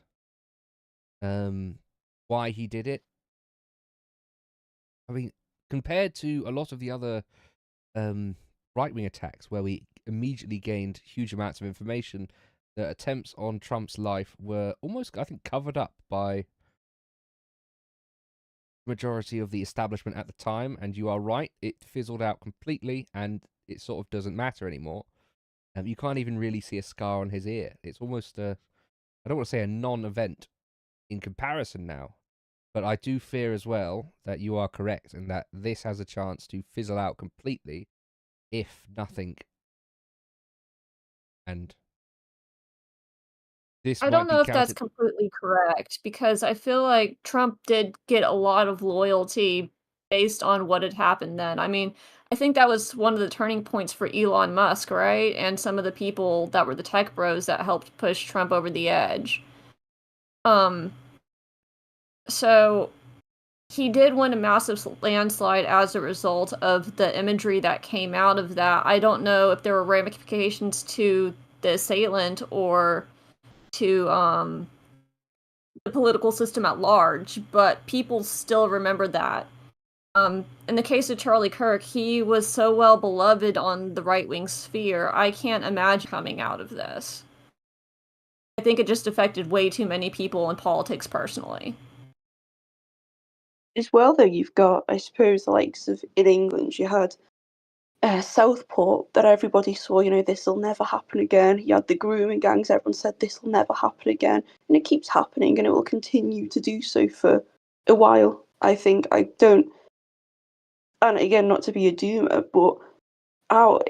why he did it. I mean, compared to a lot of the other right-wing attacks where we immediately gained huge amounts of information, the attempts on Trump's life were almost, I think, covered up by the majority of the establishment at the time. And you are right, it fizzled out completely and it sort of doesn't matter anymore. You can't even really see a scar on his ear. It's almost I don't want to say a non-event in comparison now, But I do fear as well that you are correct and that this has a chance to fizzle out completely if nothing. And this I might don't be know if that's counted. completely correct because I feel like Trump did get a lot of loyalty based on what had happened then. I mean, I think that was one of the turning points for Elon Musk, right? And some of the people that were the tech bros that helped push Trump over the edge. So he did win a massive landslide as a result of the imagery that came out of that. I don't know if there were ramifications to the assailant or to the political system at large, but people still remember that. In the case of Charlie Kirk, he was so well beloved on the right-wing sphere, I can't imagine coming out of this. I think it just affected way too many people in politics personally. As well, though, you've got, I suppose, the likes of in England, you had Southport that everybody saw, this will never happen again. You had the grooming gangs, everyone said this will never happen again. And it keeps happening and it will continue to do so for a while. I think I don't, and again, not to be a doomer, but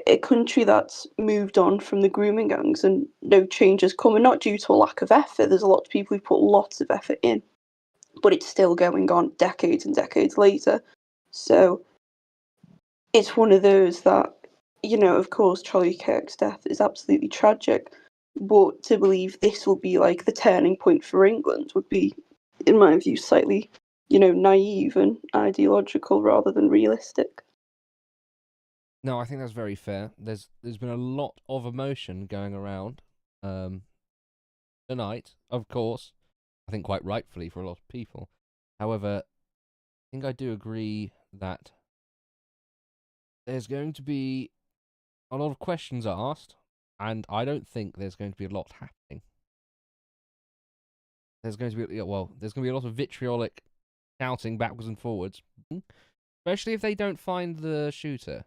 a country that's moved on from the grooming gangs and no change has come, and not due to a lack of effort. There's a lot of people who put lots of effort in, but it's still going on decades and decades later. So it's one of those that, of course, Charlie Kirk's death is absolutely tragic, but to believe this will be like the turning point for England would be, in my view, slightly, naive and ideological rather than realistic. No, I think that's very fair. There's been a lot of emotion going around tonight, of course. I think quite rightfully for a lot of people. However, I think I do agree that there's going to be a lot of questions asked, and I don't think there's going to be a lot happening. There's going to be there's going to be a lot of vitriolic shouting backwards and forwards, especially if they don't find the shooter.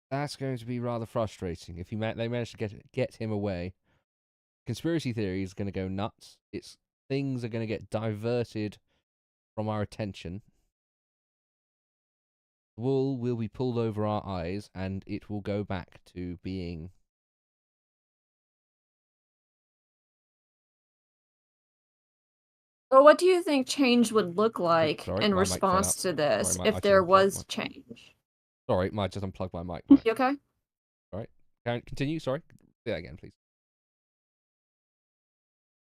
That's going to be rather frustrating if they manage to get him away. Conspiracy theory is going to go nuts. Things are going to get diverted from our attention. Wool will be pulled over our eyes, and it will go back to being. Well, what do you think change would look like Sorry, in my mic fell response out. to this Sorry, I if just there unplugged was change? Sorry, I just unplugged my mic. You okay? All right. Can I continue? Sorry. Say that again, please.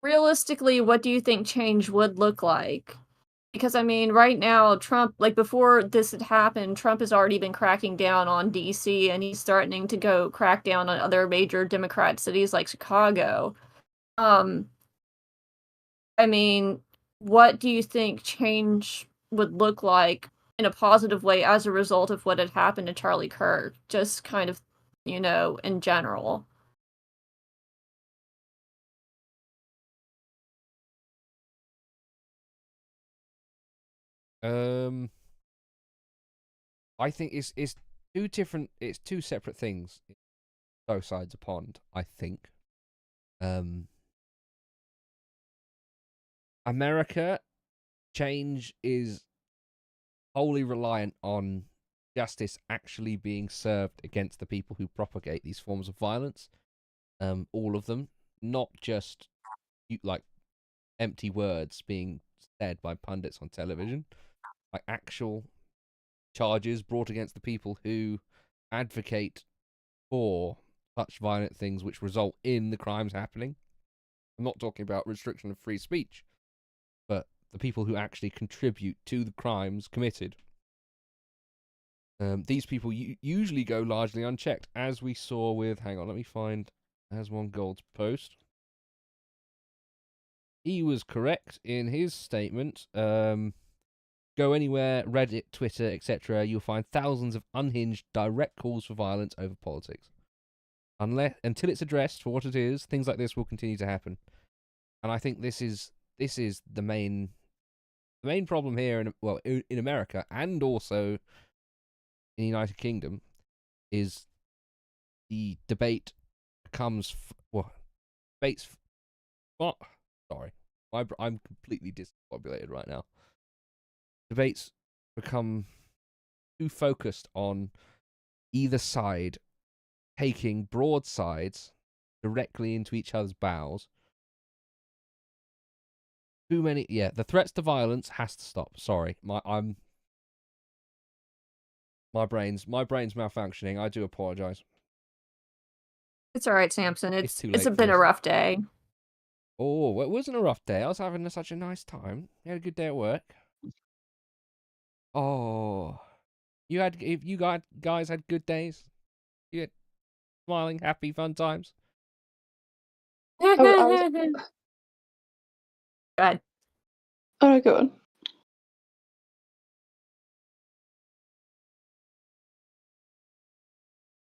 Realistically, what do you think change would look like? Because, I mean, right now, Trump, like, before this had happened, Trump has already been cracking down on DC, and he's starting to go crack down on other major Democrat cities like Chicago. I mean, what do you think change would look like in a positive way as a result of what had happened to Charlie Kirk? Just kind of, in general. I think it's two separate things. Both sides of the pond, I think. America change is wholly reliant on justice actually being served against the people who propagate these forms of violence. All of them, not just like empty words being said by pundits on television, like actual charges brought against the people who advocate for such violent things which result in the crimes happening. I'm not talking about restriction of free speech, but the people who actually contribute to the crimes committed. These people usually go largely unchecked, as we saw with, hang on, let me find Asmon Gold's post. He was correct in his statement. Go anywhere, Reddit, Twitter, etc., you'll find thousands of unhinged direct calls for violence over politics. Until it's addressed for what it is, things like this will continue to happen. And I think this is the main problem here in America and also in the United Kingdom is the debate becomes sorry. I'm completely discombobulated right now. Debates become too focused on either side taking broadsides directly into each other's bows. Too many. Yeah, the threats to violence has to stop. Sorry, my brain's malfunctioning. I do apologize. It's all right, Samson. It's too It's late for been a this. rough day. Oh, it wasn't a rough day. I was having such a nice time. You had a good day at work. Oh, if you guys had good days. You had smiling, happy, fun times. I was. Go ahead. Oh, go on.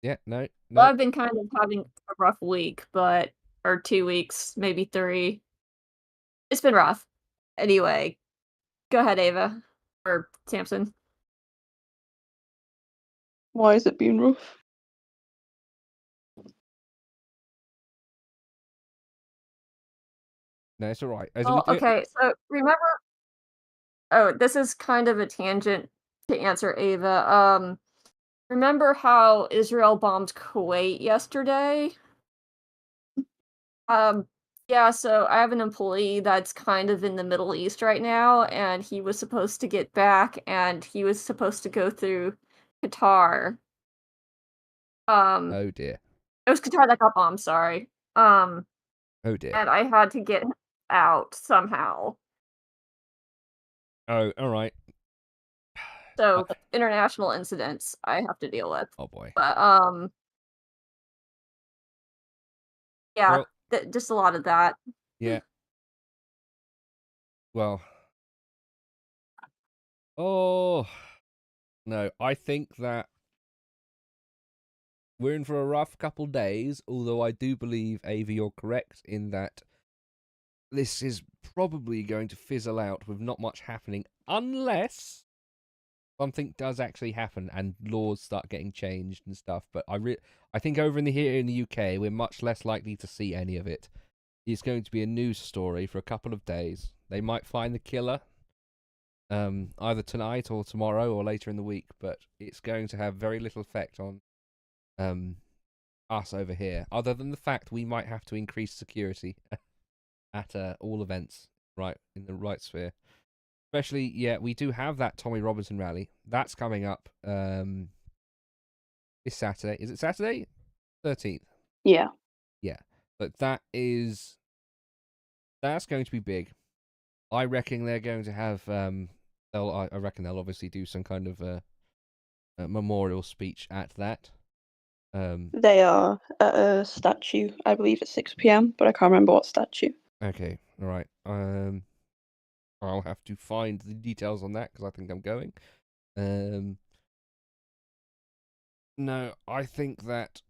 Yeah, no. Well, I've been kind of having a rough week, or 2 weeks, maybe 3. It's been rough. Anyway, go ahead, Ava. Or Samson. Why has it been rough? No, it's all right. Okay, so remember... Oh, this is kind of a tangent to answer Ava. Remember how Israel bombed Kuwait yesterday? Yeah, so I have an employee that's kind of in the Middle East right now, and he was supposed to get back, and he was supposed to go through Qatar. Oh dear. It was Qatar that got bombed, sorry. Oh dear. And I had to get out somehow. Oh, all right. So, international incidents I have to deal with. Oh boy. But, yeah, Well, just a lot of that. Yeah. Well. Oh. No, I think that we're in for a rough couple days, although I do believe, Ava, you're correct in that this is probably going to fizzle out with not much happening unless something does actually happen and laws start getting changed and stuff. But I think over here in the UK, we're much less likely to see any of it. It's going to be a news story for a couple of days. They might find the killer either tonight or tomorrow or later in the week, but it's going to have very little effect on us over here, other than the fact we might have to increase security at all events, right, in the right sphere. Especially, yeah, we do have that Tommy Robinson rally. That's coming up this Saturday. Is it Saturday? 13th. Yeah. Yeah. But that's going to be big. I reckon they're going to have I reckon they'll obviously do some kind of a memorial speech at that. They are at a statue, I believe at 6 p.m, but I can't remember what statue. Okay, all right. I'll have to find the details on that because I think I'm going. No, I think that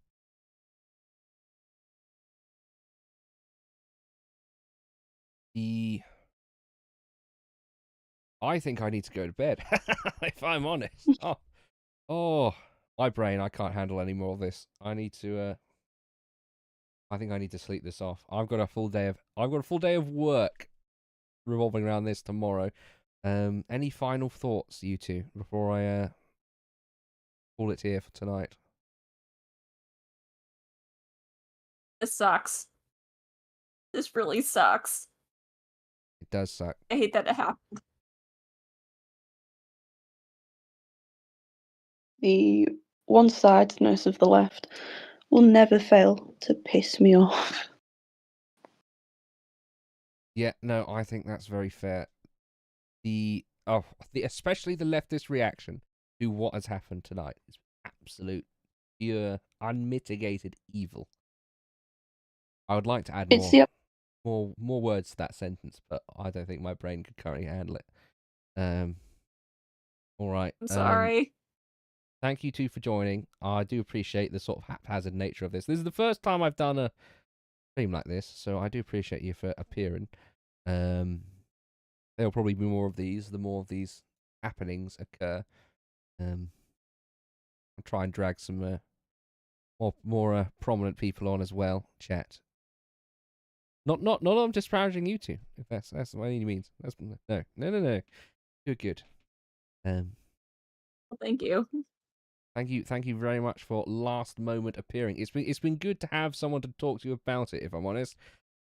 I think I need to go to bed, if I'm honest. Oh, my brain, I can't handle any more of this. I need to, I think I need to sleep this off. I've got a full day of work revolving around this tomorrow. Any final thoughts, you two, before I call it here for tonight? This sucks. This really sucks. It does suck. I hate that it happened. The one-sidedness of the left will never fail to piss me off. Yeah, no, I think that's very fair. Especially the leftist reaction to what has happened tonight is absolute, pure, unmitigated evil. I would like to add more words to that sentence, but I don't think my brain could currently handle it. All right. I'm sorry. Thank you two for joining. I do appreciate the sort of haphazard nature of this. This is the first time I've done a stream like this, so I do appreciate you for appearing. There'll probably be more of these. The more of these happenings occur, I'll try and drag some more prominent people on as well. Chat. Not I'm disparaging you two. If that's what he means. That's no. Good. Well, thank you. Thank you very much for last moment appearing. It's been good to have someone to talk to you about it, if I'm honest,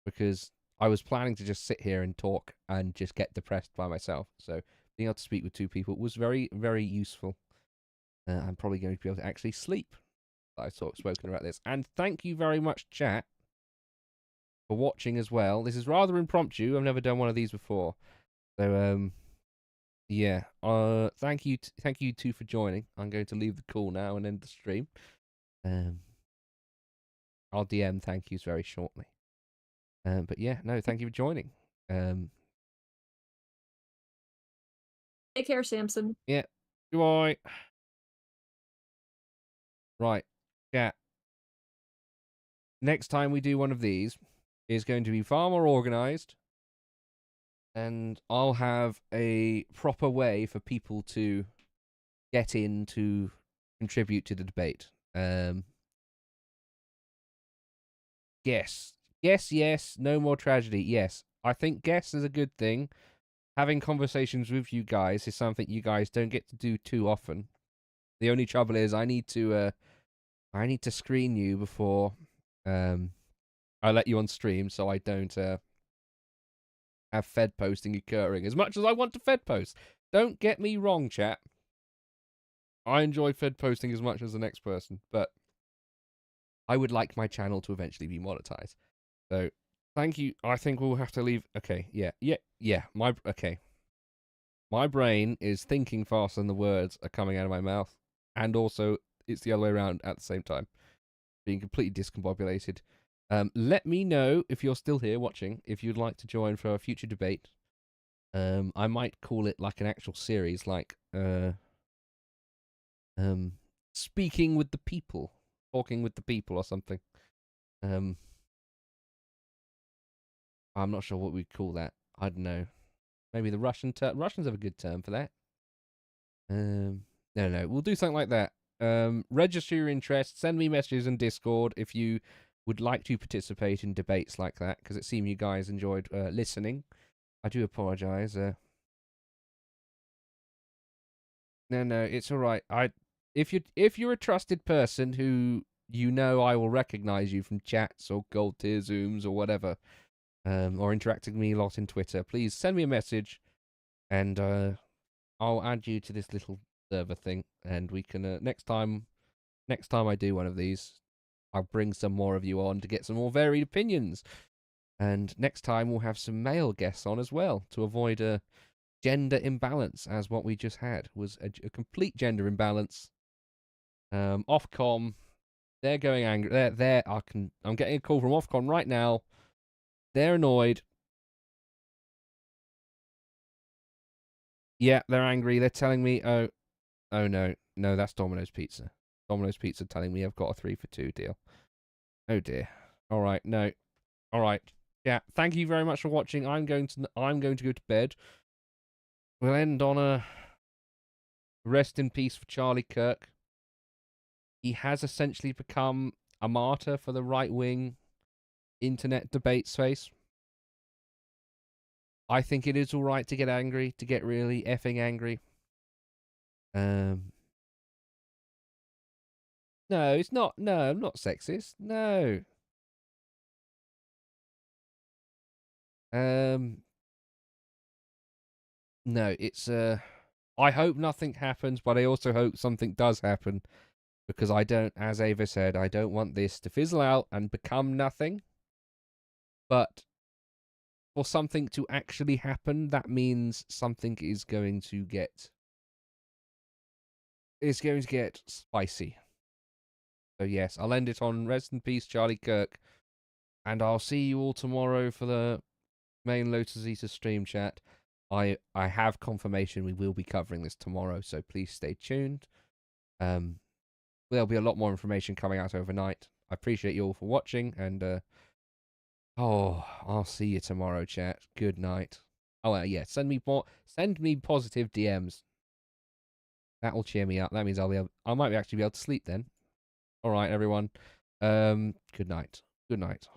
because I was planning to just sit here and talk and just get depressed by myself. So being able to speak with two people was very, very useful. I'm probably going to be able to actually sleep. I've spoken about this. And thank you very much, chat, for watching as well. This is rather impromptu. I've never done one of these before. So, yeah. Thank you two for joining. I'm going to leave the call now and end the stream. I'll DM thank yous very shortly. But yeah, no, thank you for joining. Take care, Samson. Yeah. Goodbye. Right. Yeah. Next time we do one of these is going to be far more organized, and I'll have a proper way for people to get in to contribute to the debate. Yes, no more tragedy. Yes, I think guess is a good thing. Having conversations with you guys is something you guys don't get to do too often. The only trouble is I need to screen you before I let you on stream, so I don't have Fed posting occurring as much as I want to Fed post. Don't get me wrong, chat. I enjoy Fed posting as much as the next person, but I would like my channel to eventually be monetized. So, thank you. I think we'll have to leave. Okay, yeah. My brain is thinking faster than the words are coming out of my mouth, and also it's the other way around at the same time, being completely discombobulated. Let me know if you're still here watching, if you'd like to join for a future debate. I might call it like an actual series, like speaking with the people, talking with the people, or something. I'm not sure what we'd call that. I don't know. Maybe the Russian term. Russians have a good term for that. No, we'll do something like that. Register your interest. Send me messages in Discord if you would like to participate in debates like that, because it seemed you guys enjoyed listening. I do apologize. No, it's all right. If you're a trusted person who I will recognize you from chats or gold tier zooms or whatever, or interacting with me a lot in Twitter, please send me a message, and I'll add you to this little server thing, and we can next time I do one of these, I'll bring some more of you on to get some more varied opinions. And next time we'll have some male guests on as well to avoid a gender imbalance, as what we just had was a complete gender imbalance. Ofcom, they're going angry. I'm getting a call from Ofcom right now. They're annoyed. Yeah, they're angry. They're telling me, oh no, that's Domino's Pizza. Domino's Pizza telling me I've got a 3 for 2 deal. Oh dear. All right, no. All right. Yeah, thank you very much for watching. I'm going to go to bed. We'll end on a rest in peace for Charlie Kirk. He has essentially become a martyr for the right-wing internet debate space. I think it is all right to get angry, to get really effing angry. No, it's not. No, I'm not sexist. No. No, it's I hope nothing happens, but I also hope something does happen, because I don't, as Ava said, I don't want this to fizzle out and become nothing. But for something to actually happen, that means something is going to get spicy. So yes, I'll end it on rest in peace, Charlie Kirk, and I'll see you all tomorrow for the main Lotus Eater stream chat. I have confirmation we will be covering this tomorrow, so please stay tuned. There'll be a lot more information coming out overnight. I appreciate you all for watching, and I'll see you tomorrow, chat. Good night. Oh yeah, send me positive DMs. That will cheer me up. That means I might actually be able to sleep then. All right, everyone. Good night. Good night.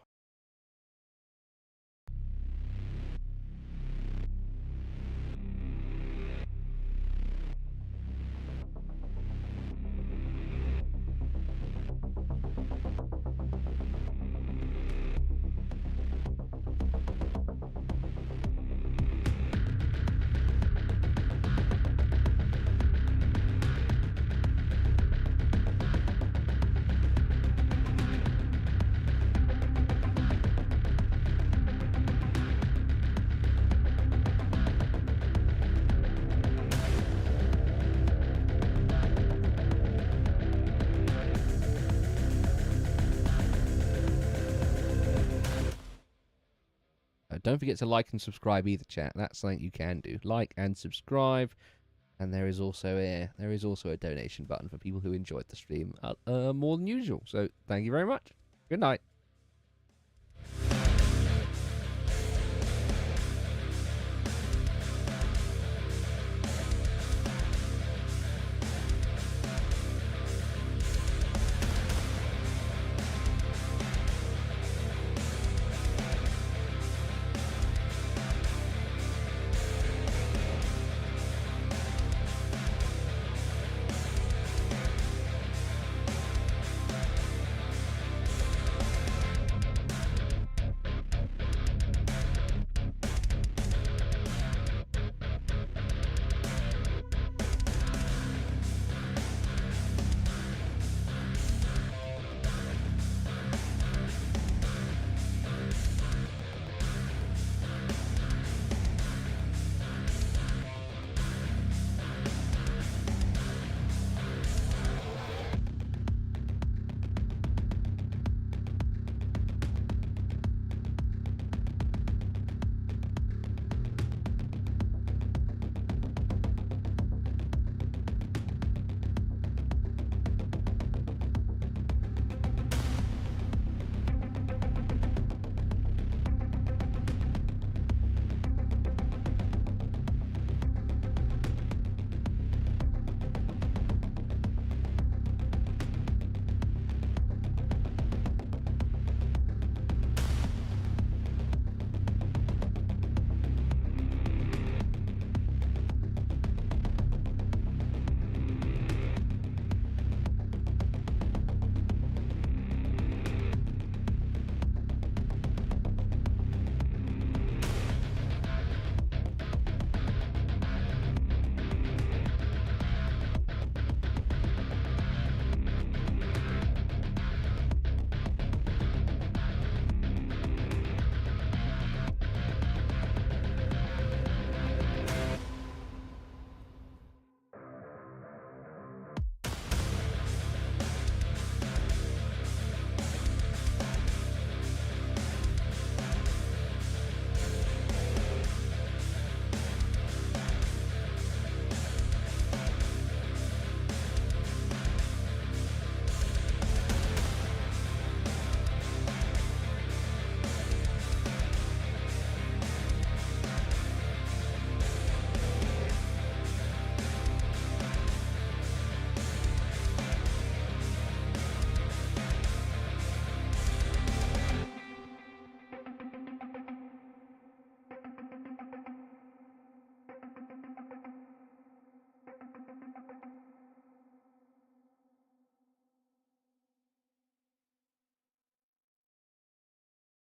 Don't forget to like and subscribe either, chat. That's something you can do. Like and subscribe. And there is also a donation button for people who enjoyed the stream more than usual. So thank you very much. Good night.